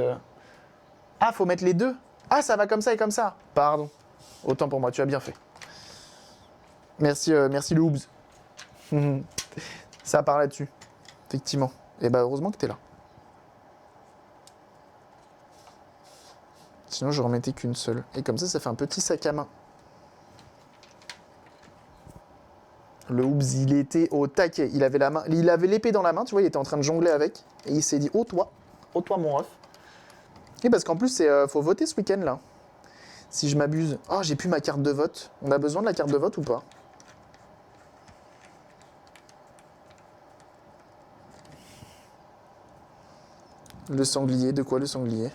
Ah, faut mettre les deux? Ah, ça va comme ça et comme ça. Pardon. Autant pour moi, tu as bien fait. Merci, merci le Hoobs. Ça part là-dessus. Effectivement. Et bah heureusement que t'es là. Sinon, je remettais qu'une seule. Et comme ça fait un petit sac à main. Le Hoobs, il était au taquet. Il avait l'épée dans la main, tu vois, il était en train de jongler avec. Et il s'est dit, oh toi mon ref. Et parce qu'en plus, faut voter ce week-end là. Si je m'abuse. Oh, j'ai plus ma carte de vote. On a besoin de la carte de vote ou pas? Le sanglier, de quoi le sanglier?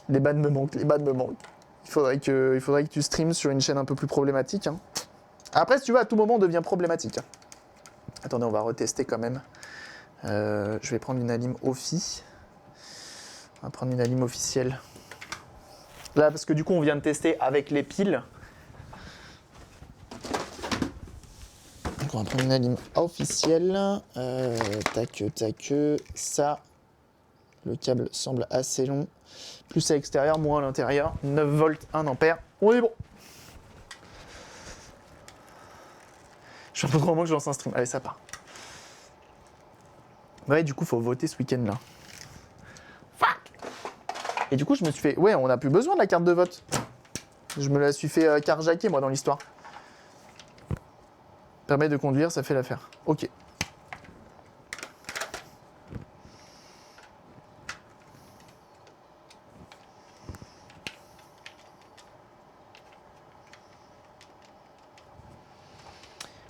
Les bans me manquent, les bans me manquent. Il faudrait que tu streames sur une chaîne un peu plus problématique. Hein. Après, si tu veux, à tout moment, on devient problématique. Hein. Attendez, on va retester quand même. Je vais prendre une alim Ophi. On va prendre une alim officielle. Là, parce que du coup, on vient de tester avec les piles. Donc, on va prendre une alim officielle. Tac, tac. Ça, le câble semble assez long. Plus à l'extérieur, moins à l'intérieur. 9 volts, 1 ampère. On est bon. Je suis un peu trop moment que je lance un stream. Allez, ça part. Ouais, du coup, faut voter ce week-end là. Fuck. Et du coup, je me suis fait... Ouais, on n'a plus besoin de la carte de vote. Je me la suis fait carjacker, moi, dans l'histoire. Permet de conduire, ça fait l'affaire. Ok.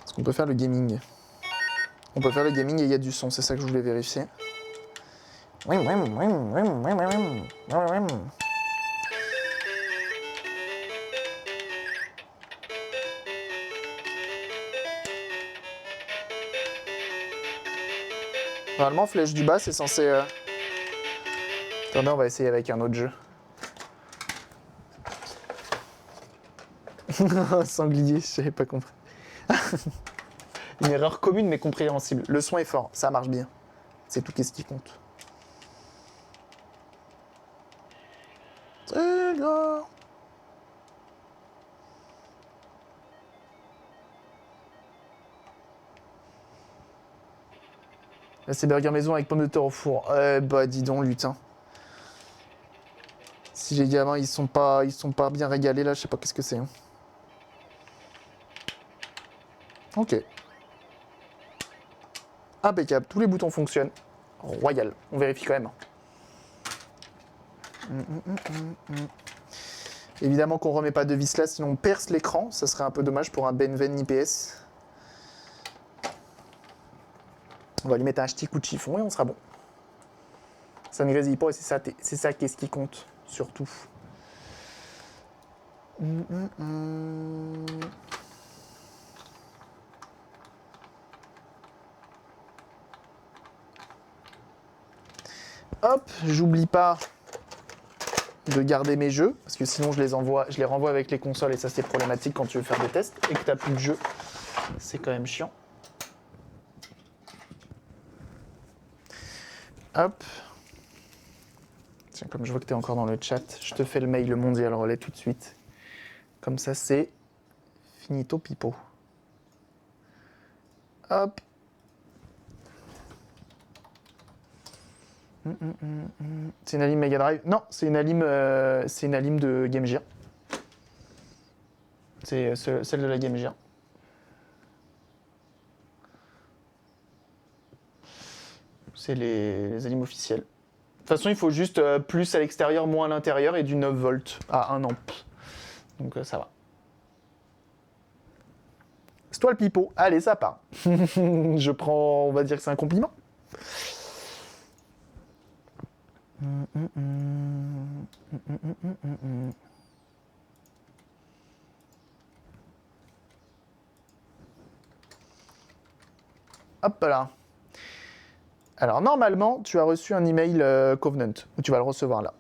Est-ce qu'on peut faire le gaming? On peut faire le gaming et il y a du son, c'est ça que je voulais vérifier. Normalement, Flèche du bas, c'est censé... Attendez, on va essayer avec un autre jeu. Sanglier, je n'avais pas compris. Une erreur commune mais compréhensible. Le son est fort, ça marche bien. C'est tout ce qui compte. C'est là. Là, c'est burger maison avec pommes de terre au four. Bah, dis donc, lutin. Si les gamins ils sont pas bien régalés là, je sais pas qu'est-ce que c'est. Hein. Ok. Impeccable, tous les boutons fonctionnent. Royal, on vérifie quand même. Évidemment qu'on remet pas de vis là, sinon on perce l'écran. Ça serait un peu dommage pour un Benven IPS. On va lui mettre un petit coup de chiffon et on sera bon. Ça ne grésille pas et c'est ça qu'est-ce qui compte, surtout. Hop, j'oublie pas de garder mes jeux, parce que sinon je les renvoie avec les consoles et ça c'est problématique quand tu veux faire des tests et que tu n'as plus de jeux. C'est quand même chiant. Hop. Tiens, comme je vois que tu es encore dans le chat, je te fais le mail, le mondial relais tout de suite. Comme ça c'est finito pipo. Hop. C'est une alim Mega Drive. Non, c'est une alim de Game Gear. C'est celle de la Game Gear. C'est les alims officiels. De toute façon, il faut juste plus à l'extérieur, moins à l'intérieur et du 9 volts à 1 amp. Donc ça va. C'est toi le pipeau. Allez, ça part. Je prends, on va dire que c'est un compliment. Hop là. Alors normalement, tu as reçu un email Covenant, ou tu vas le recevoir là.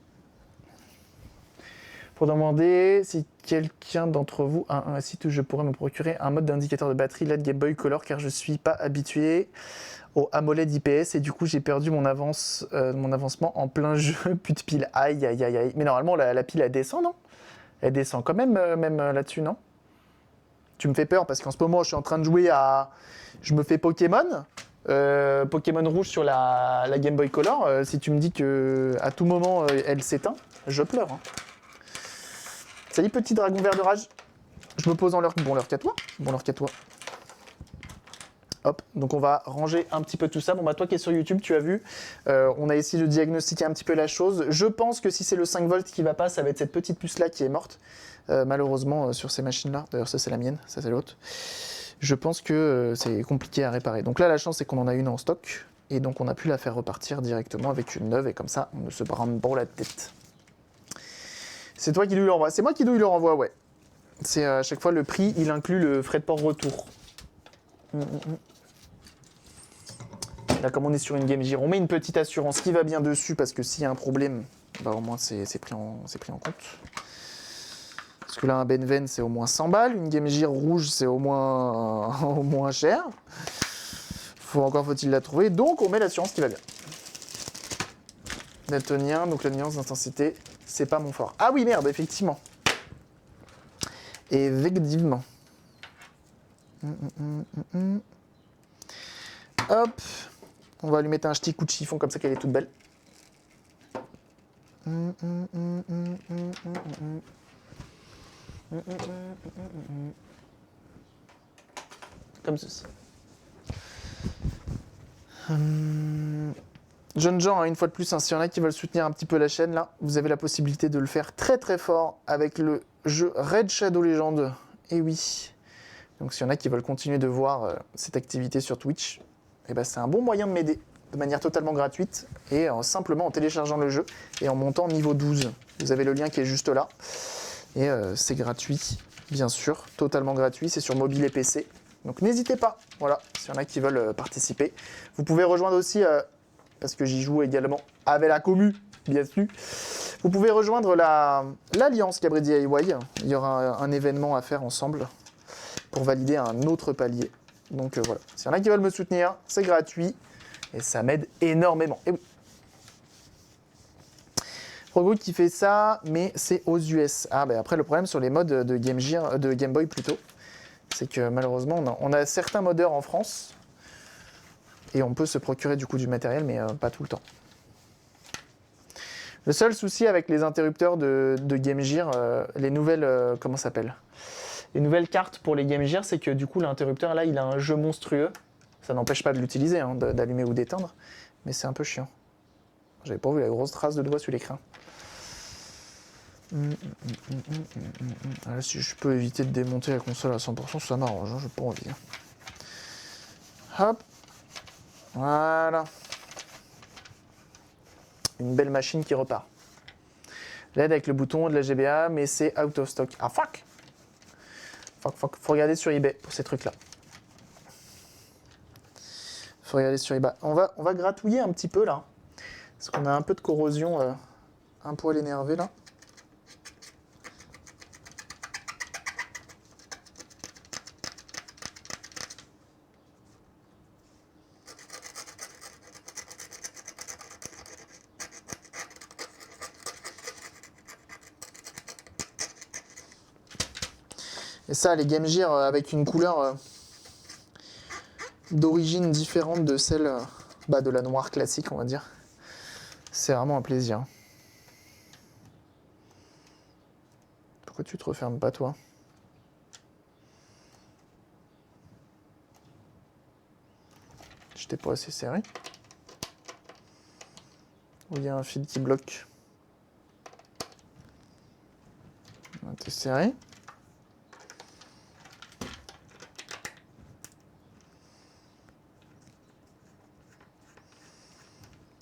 Pour demander si quelqu'un d'entre vous a un site où je pourrais me procurer un mode d'indicateur de batterie LED Game Boy Color, car je ne suis pas habitué au AMOLED IPS et du coup j'ai perdu mon avancement en plein jeu, plus de pile. Aïe aïe aïe aïe. Mais normalement la pile elle descend, non? Elle descend quand même, là-dessus, non? Tu me fais peur parce qu'en ce moment je suis en train de jouer à... Je me fais Pokémon. Pokémon rouge sur la Game Boy Color. Si tu me dis que à tout moment elle s'éteint, je pleure. Hein. Salut petit dragon vert de rage. Je me pose en leur... Bon leur qu'à toi. Bon leur qu'à toi. Hop, donc on va ranger un petit peu tout ça. Bon bah toi qui es sur YouTube, tu as vu, on a essayé de diagnostiquer un petit peu la chose. Je pense que si c'est le 5 volts qui va pas, ça va être cette petite puce là qui est morte. Malheureusement sur ces machines là, d'ailleurs ça c'est la mienne, ça c'est l'autre. Je pense que c'est compliqué à réparer. Donc là la chance c'est qu'on en a une en stock. Et donc on a pu la faire repartir directement avec une neuve et comme ça on ne se brame pas la tête. C'est toi qui lui l'envoie. C'est moi qui lui le renvoie, ouais. C'est à chaque fois le prix, il inclut le frais de port retour. Là, comme on est sur une Game Gear, on met une petite assurance qui va bien dessus parce que s'il y a un problème, bah, au moins c'est pris en compte. Parce que là, un Benven, c'est au moins 100 balles. Une Game Gear rouge, c'est au moins cher. Encore faut-il la trouver. Donc, on met l'assurance qui va bien. Daltonien, donc la nuance d'intensité, c'est pas mon fort. Ah oui, merde, effectivement. Effectivement. Hop. On va lui mettre un petit coup de chiffon comme ça qu'elle est toute belle. Comme ceci. Jeunes gens, une fois de plus, hein, s'il y en a qui veulent soutenir un petit peu la chaîne, là, vous avez la possibilité de le faire très très fort avec le jeu Raid Shadow Legends. Et oui. Donc s'il y en a qui veulent continuer de voir cette activité sur Twitch, eh ben, c'est un bon moyen de m'aider de manière totalement gratuite et simplement en téléchargeant le jeu et en montant niveau 12. Vous avez le lien qui est juste là et c'est gratuit, bien sûr, totalement gratuit, c'est sur mobile et PC. Donc n'hésitez pas, voilà, s'il y en a qui veulent participer. Vous pouvez rejoindre aussi, parce que j'y joue également avec la commu, bien sûr, vous pouvez rejoindre l'Alliance Cabri DIY. Il y aura un événement à faire ensemble pour valider un autre palier. Donc voilà, s'il y en a qui veulent me soutenir, c'est gratuit et ça m'aide énormément. Et oui. Rogo qui fait ça, mais c'est aux US. Ah ben après le problème sur les modes de Game Boy plutôt, c'est que malheureusement on a certains modeurs en France et on peut se procurer du coup du matériel, mais pas tout le temps. Le seul souci avec les interrupteurs de Game Gear, les nouvelles, comment ça s'appelle? Les nouvelles cartes pour les Game Gear, c'est que du coup l'interrupteur là, il a un jeu monstrueux. Ça n'empêche pas de l'utiliser, hein, d'allumer ou d'éteindre, mais c'est un peu chiant. J'avais pas vu la grosse trace de doigt sur l'écran. Ah, si je peux éviter de démonter la console à 100%, ça m'arrange, hein, j'ai pas envie. Hop. Voilà. Une belle machine qui repart. LED avec le bouton de la GBA, mais c'est out of stock. Ah fuck! Faut regarder sur eBay pour ces trucs-là. Faut regarder sur eBay. On va gratouiller un petit peu là. Parce qu'on a un peu de corrosion, un poil énervé là. Et ça, les Game Gear avec une couleur d'origine différente de celle de la noire classique, on va dire. C'est vraiment un plaisir. Pourquoi tu te refermes pas, toi? J'étais pas assez serré. Ou il y a un fil qui bloque? T'es serré.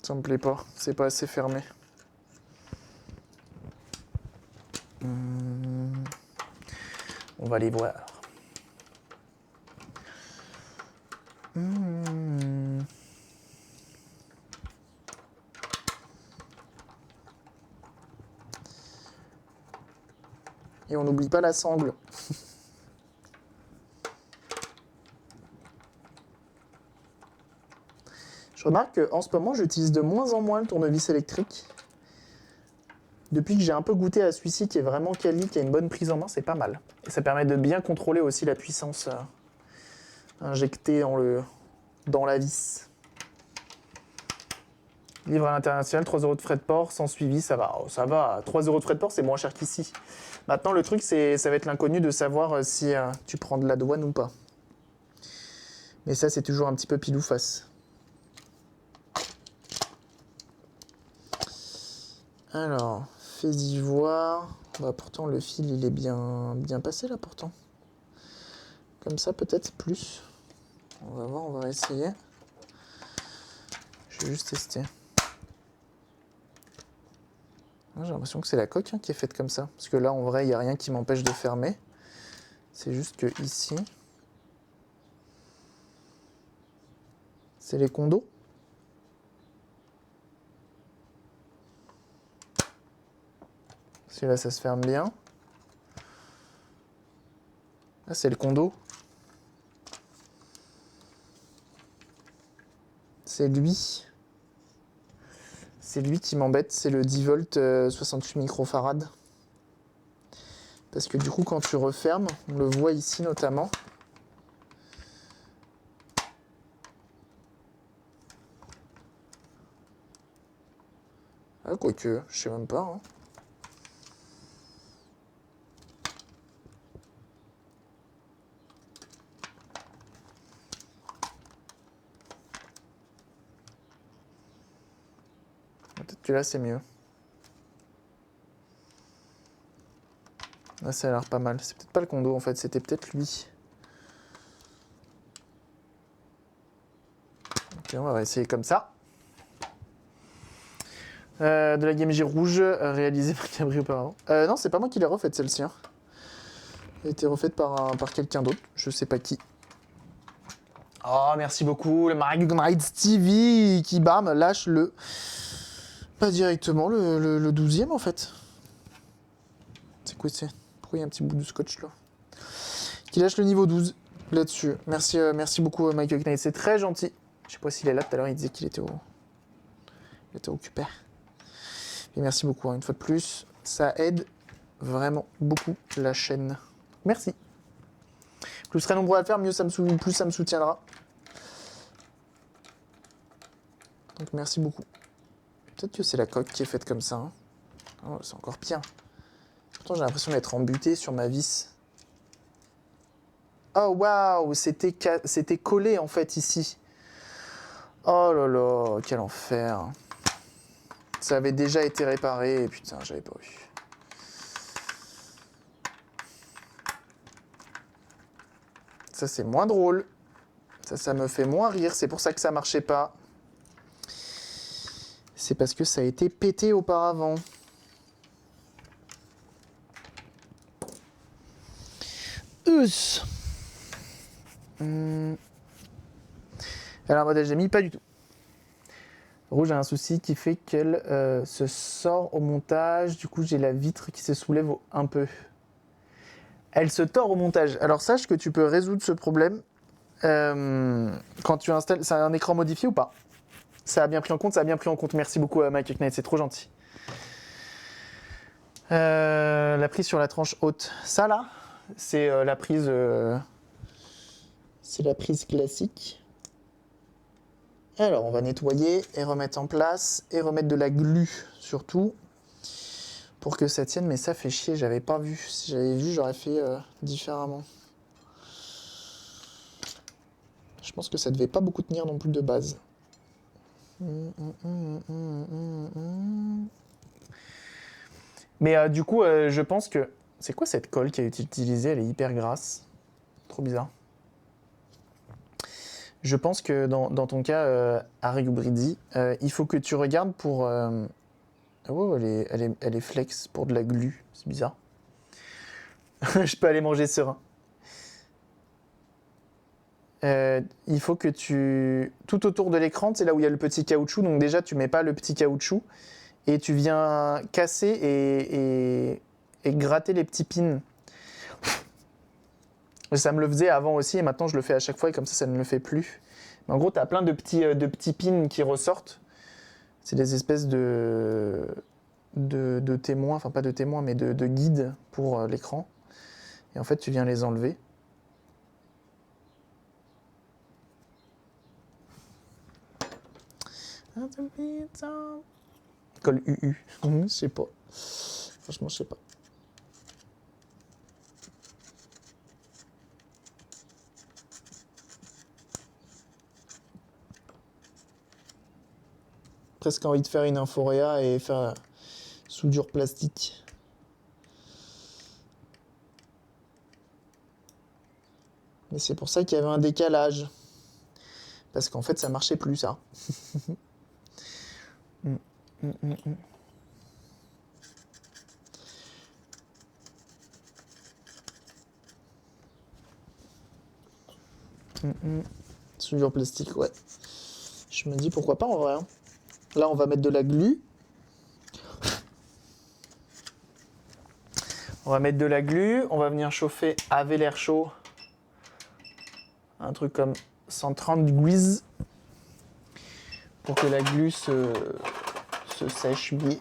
Ça me plaît pas, c'est pas assez fermé. On va les voir. Et on n'oublie pas la sangle. Je remarque qu'en ce moment, j'utilise de moins en moins le tournevis électrique. Depuis que j'ai un peu goûté à celui-ci qui est vraiment quali, qui a une bonne prise en main, c'est pas mal. Et ça permet de bien contrôler aussi la puissance injectée dans la vis. Livre à l'international, 3 € de frais de port, sans suivi, ça va. Ça va, 3 € de frais de port, c'est moins cher qu'ici. Maintenant, le truc, ça va être l'inconnu de savoir si tu prends de la douane ou pas. Mais ça, c'est toujours un petit peu pile ou face. Alors, fais-y voir. Bah, pourtant, le fil, il est bien passé, là, pourtant. Comme ça, peut-être plus. On va voir, on va essayer. Je vais juste tester. J'ai l'impression que c'est la coque qui est faite comme ça. Parce que là, en vrai, il n'y a rien qui m'empêche de fermer. C'est juste que ici, c'est les condos. Celui-là, ça se ferme bien. Là, c'est le condo. C'est lui. C'est lui qui m'embête. C'est le 10 volts 68 microfarad. Parce que du coup, quand tu refermes, on le voit ici notamment. Ah, quoique, je sais même pas. Hein. Peut-être que là, c'est mieux. Là, ça a l'air pas mal. C'est peut-être pas le condo, en fait. C'était peut-être lui. Ok, on va essayer comme ça. De la Game Gear rouge, réalisée par Cabri auparavant. Non, c'est pas moi qui l'ai refaite, celle-ci. Hein. Elle a été refaite par quelqu'un d'autre. Je sais pas qui. Oh, merci beaucoup. Le Mario Kart TV qui, bam, lâche le... Pas directement le 12e, en fait. C'est quoi, c'est... Pourquoi il y a un petit bout de scotch, là? Qui lâche le niveau 12, là-dessus. Merci beaucoup, Michael Knight. C'est très gentil. Je sais pas s'il est là. Tout à l'heure, il disait qu'il était occupé. Et merci beaucoup, hein, une fois de plus. Ça aide vraiment beaucoup la chaîne. Merci. Plus vous serez nombreux à le faire, plus ça me soutiendra. Donc merci beaucoup. Peut-être que c'est la coque qui est faite comme ça. Hein. Oh, c'est encore pire. Pourtant, j'ai l'impression d'être embuté sur ma vis. Oh, waouh, c'était collé, en fait, ici. Oh là là, quel enfer. Ça avait déjà été réparé, et putain, j'avais pas vu. Ça, c'est moins drôle. Ça me fait moins rire. C'est pour ça que ça marchait pas. C'est parce que ça a été pété auparavant. Alors, modèle Jamie, pas du tout. Rouge a un souci qui fait qu'elle se sort au montage. Du coup, j'ai la vitre qui se soulève un peu. Elle se tord au montage. Alors, sache que tu peux résoudre ce problème quand tu installes. C'est un écran modifié ou pas? Ça a bien pris en compte, ça a bien pris en compte. Merci beaucoup, Mike Knight, c'est trop gentil. La prise sur la tranche haute. Ça, là, c'est la prise. C'est la prise classique. Alors, on va nettoyer et remettre en place et remettre de la glu surtout pour que ça tienne. Mais ça fait chier, j'avais pas vu. Si j'avais vu, j'aurais fait différemment. Je pense que ça devait pas beaucoup tenir non plus de base. Mais du coup, je pense que... C'est quoi cette colle qui a été utilisée? Elle est hyper grasse. Trop bizarre. Je pense que dans ton cas, Harry Bridi, il faut que tu regardes pour... Oh, elle est flex pour de la glu. C'est bizarre. Je peux aller manger serein. Il faut que tu... Tout autour de l'écran, c'est là où il y a le petit caoutchouc. Donc déjà, tu mets pas le petit caoutchouc. Et tu viens casser et gratter les petits pins. Ça me le faisait avant aussi et maintenant je le fais à chaque fois et comme ça ne le fait plus. Mais en gros, tu as plein de petits pins qui ressortent. C'est des espèces de témoins, enfin pas de témoins, mais de guides pour l'écran. Et en fait, tu viens les enlever. Colle UU. Je sais pas. Franchement, je sais pas. Presque envie de faire une Inforea et faire soudure plastique. Mais c'est pour ça qu'il y avait un décalage. Parce qu'en fait, ça marchait plus, ça. Soudure plastique, ouais. Je me dis pourquoi pas en vrai. Hein. Là, on va mettre de la glu. On va mettre de la glu. On va venir chauffer avec l'air chaud. Un truc comme 130 degrés. Pour que la glu se sèche bien.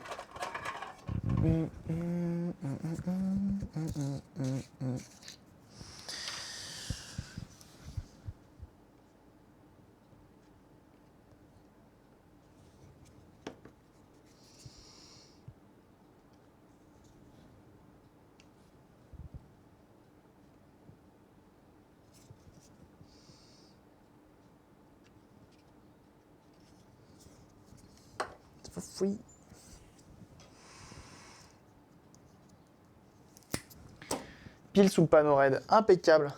Free. Pile sous le panneau raid, impeccable.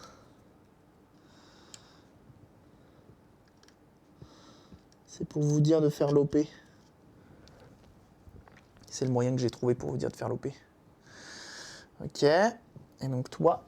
C'est pour vous dire de faire l'OP. C'est le moyen que j'ai trouvé pour vous dire de faire l'OP. Ok. Et donc toi.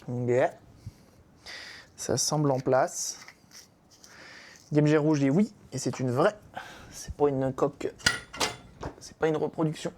Ok. Ça semble en place. GameG rouge dit oui, et c'est une vraie. C'est pas une coque. C'est pas une reproduction.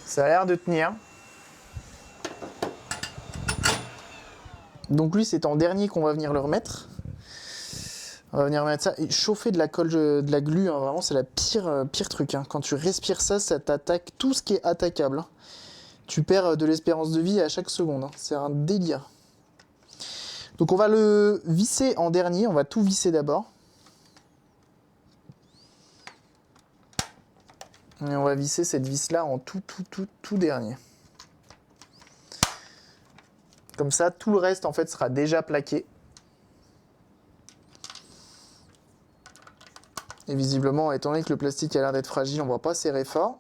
Ça a l'air de tenir. Donc lui, c'est en dernier qu'on va venir le remettre. On va venir mettre ça et chauffer de la colle, de la glu. Hein, vraiment, c'est la pire truc. Hein. Quand tu respires ça, ça t'attaque tout ce qui est attaquable. Hein. Tu perds de l'espérance de vie à chaque seconde. Hein. C'est un délire. Donc on va le visser en dernier. On va tout visser d'abord. Et on va visser cette vis-là en tout dernier. Comme ça, tout le reste, en fait, sera déjà plaqué. Et visiblement, étant donné que le plastique a l'air d'être fragile, on ne va pas serrer fort.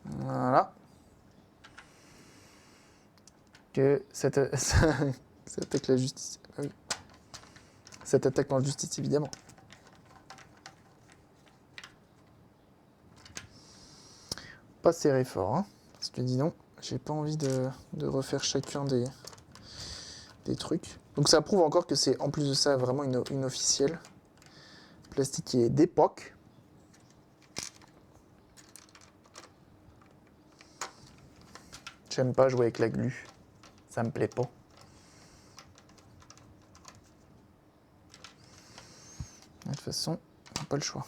Voilà. Que cette attaque la justice. Ah oui. Cette attaque en justice, évidemment. Pas serrer fort, hein. Parce que dis donc, j'ai pas envie de refaire chacun des trucs. Donc ça prouve encore que c'est en plus de ça vraiment une officielle. Plastique qui est d'époque. J'aime pas jouer avec la glu. Ça me plaît pas. De toute façon, on n'a pas le choix.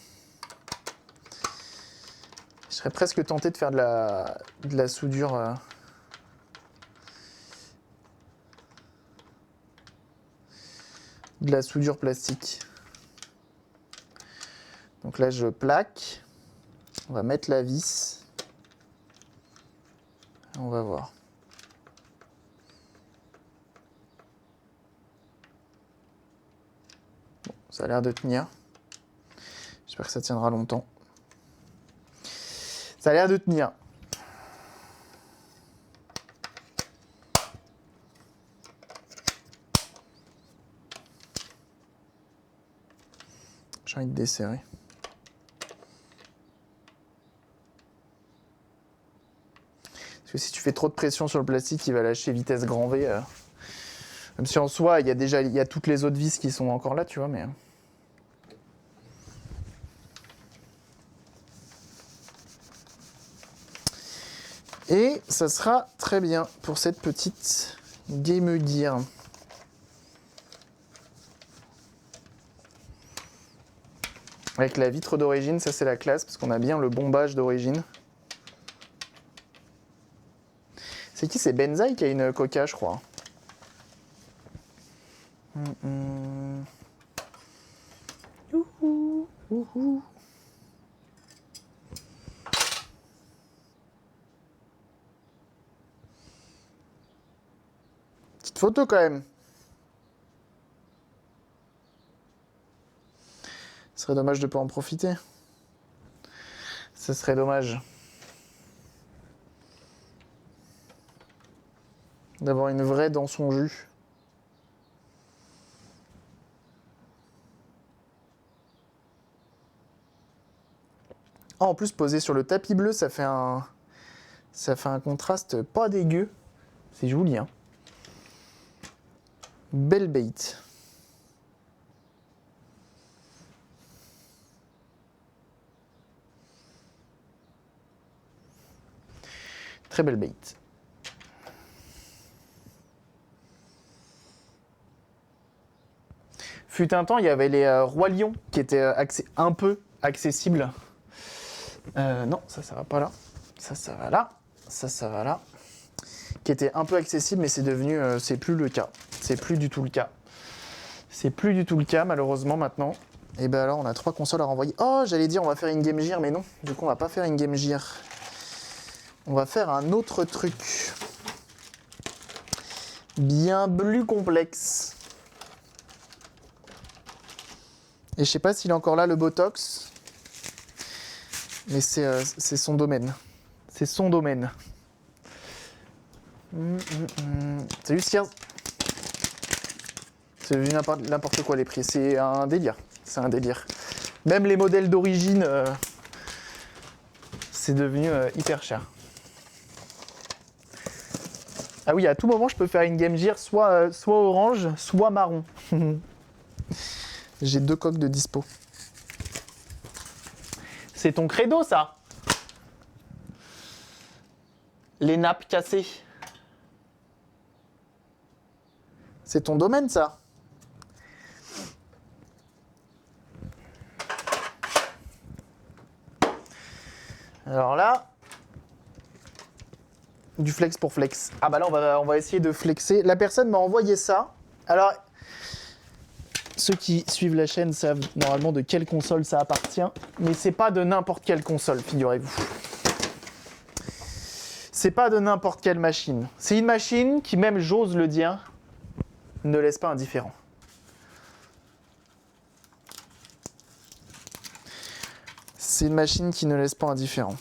Je serais presque tenté de faire de la soudure. De la soudure plastique. Donc là, je plaque. On va mettre la vis. On va voir. Bon, ça a l'air de tenir. J'espère que ça tiendra longtemps. Ça a l'air de tenir. J'ai envie de desserrer. Parce que si tu fais trop de pression sur le plastique, il va lâcher vitesse grand V. Même si en soi, il y a toutes les autres vis qui sont encore là, tu vois, mais... Et ça sera très bien pour cette petite Game Gear. Avec la vitre d'origine, ça c'est la classe, parce qu'on a bien le bombage d'origine. C'est qui? C'est Benzaï qui a une coca, je crois. Youhou, youhou. Petite photo quand même. Ce serait dommage de ne pas en profiter. Ce serait dommage. D'avoir une vraie dans son jus. Ah, en plus, posé sur le tapis bleu, ça fait un contraste pas dégueu. C'est joli, hein. Belle bait. Très belle bait. Fut un temps, il y avait les rois lions qui étaient un peu accessibles. Non, ça va pas là. Ça va là. Ça va là. Qui était un peu accessible, mais c'est devenu, c'est plus le cas. C'est plus du tout le cas. C'est plus du tout le cas, malheureusement, maintenant. Et ben alors, on a 3 consoles à renvoyer. Oh, j'allais dire, on va faire une Game Gear, mais non. Du coup, on va pas faire une Game Gear. On va faire un autre truc. Bien plus complexe. Et je sais pas s'il est encore là, le Botox. Mais c'est son domaine. C'est son domaine. C'est juste c'est devenu n'importe quoi les prix. C'est un délire. C'est un délire. Même les modèles d'origine, c'est devenu hyper cher. Ah oui, à tout moment, je peux faire une Game Gear soit orange, soit marron. J'ai 2 coques de dispo. C'est ton credo, ça. Les nappes cassées. C'est ton domaine, ça. Alors là, du flex pour flex. Ah bah là, on va essayer de flexer. La personne m'a envoyé ça. Alors, ceux qui suivent la chaîne savent normalement de quelle console ça appartient, mais c'est pas de n'importe quelle console, figurez-vous. C'est pas de n'importe quelle machine. C'est une machine qui, même j'ose le dire, ne laisse pas indifférent. C'est une machine qui ne laisse pas indifférent.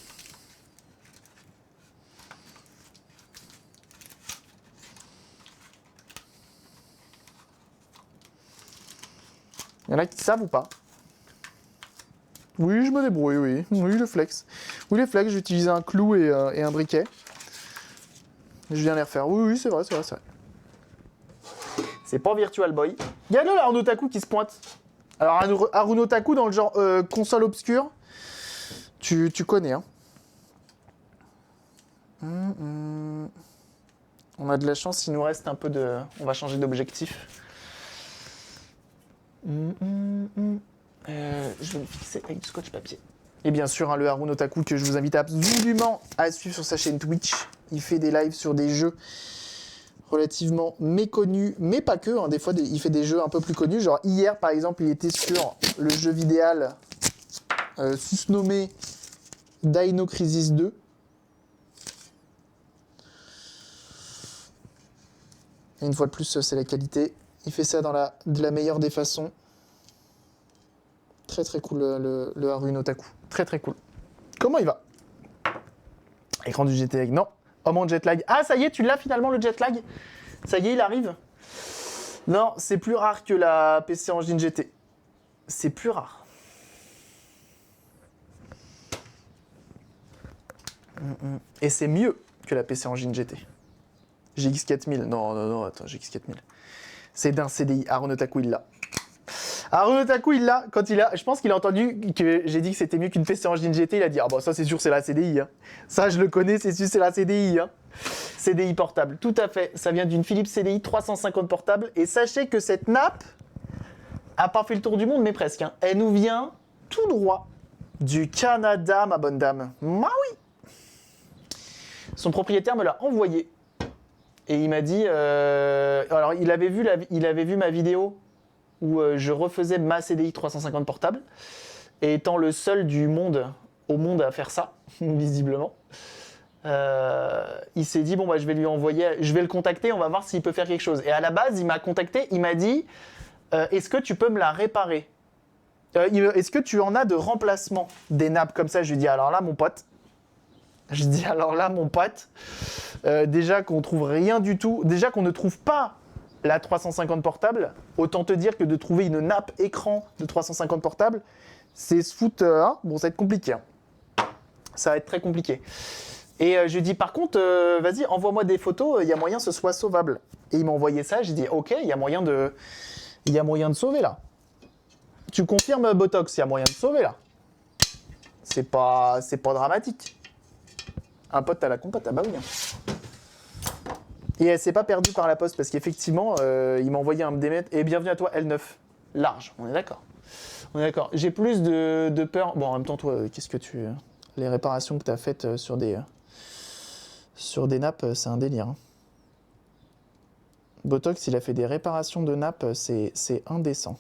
Il y en a qui savent ou pas? Oui, je me débrouille, oui. Oui, le flex. Oui, les flex, j'utilise un clou et un briquet. Je viens les refaire. Oui, oui, c'est vrai, c'est vrai, c'est vrai. C'est pas Virtual Boy. Il y a le Haruno Taku qui se pointe. Alors, Haruno Taku dans le genre console obscure, tu connais, hein. On a de la chance, il nous reste un peu de... On va changer d'objectif. Je vais me fixer avec du scotch papier. Et bien sûr, hein, le Haruno Taku que je vous invite absolument à suivre sur sa chaîne Twitch. Il fait des lives sur des jeux relativement méconnus, mais pas que. Hein. Des fois, il fait des jeux un peu plus connus. Genre hier, par exemple, il était sur le jeu vidéo susnommé Dino Crisis 2. Et une fois de plus, c'est la qualité. Il fait ça de la meilleure des façons. Très très cool le Haruno Taku. Très très cool. Comment il va? Écran du GT lag. Non. Oh mon jet lag. Ah ça y est, tu l'as finalement le jet lag? Ça y est, il arrive? Non, c'est plus rare que la PC Engine GT. C'est plus rare. Et c'est mieux que la PC Engine GT. GX 4000. Non, attends, GX 4000. C'est d'un CDI. Haruno Taku, il l'a. Haruno Taku, il l'a. Quand il a, je pense qu'il a entendu que j'ai dit que c'était mieux qu'une PC Engine GT. Il a dit ah bah ça c'est sûr c'est la CDI. Hein. Ça je le connais, c'est sûr c'est la CDI. Hein. CDI portable, tout à fait. Ça vient d'une Philips CDI 350 portable. Et sachez que cette nappe a pas fait le tour du monde, mais presque. Hein. Elle nous vient tout droit du Canada, ma bonne dame. Ah oui. Son propriétaire me l'a envoyé. Et il m'a dit... alors, il avait vu ma vidéo où je refaisais ma CDI 350 portable. Et étant le seul au monde à faire ça, visiblement, il s'est dit, bon, bah, je vais lui envoyer... Je vais le contacter, on va voir s'il peut faire quelque chose. Et à la base, il m'a contacté, il m'a dit, est-ce que tu peux me la réparer? Est-ce que tu en as de remplacement des nappes comme ça? Je lui dis, alors là, mon pote... déjà qu'on trouve rien du tout, déjà qu'on ne trouve pas la 350 portable, autant te dire que de trouver une nappe écran de 350 portable, c'est se foutre, hein, bon ça va être compliqué. Hein. Ça va être très compliqué. Et je lui dis par contre, vas-y, envoie-moi des photos, il y a moyen que ce soit sauvable. Et il m'a envoyé ça, j'ai dit ok, il y a moyen de sauver là. Tu confirmes Botox, il y a moyen de sauver là. C'est pas dramatique. Un pote à la compote, ah bah oui. Et elle s'est pas perdue par la poste parce qu'effectivement, il m'a envoyé un DMT et bienvenue à toi L9. Large, on est d'accord. On est d'accord. J'ai plus de peur. Bon, en même temps, toi, qu'est-ce que tu. Les réparations que tu as faites sur des nappes, c'est un délire. Hein. Botox, il a fait des réparations de nappes, c'est indécent.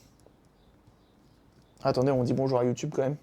Attendez, on dit bonjour à YouTube quand même.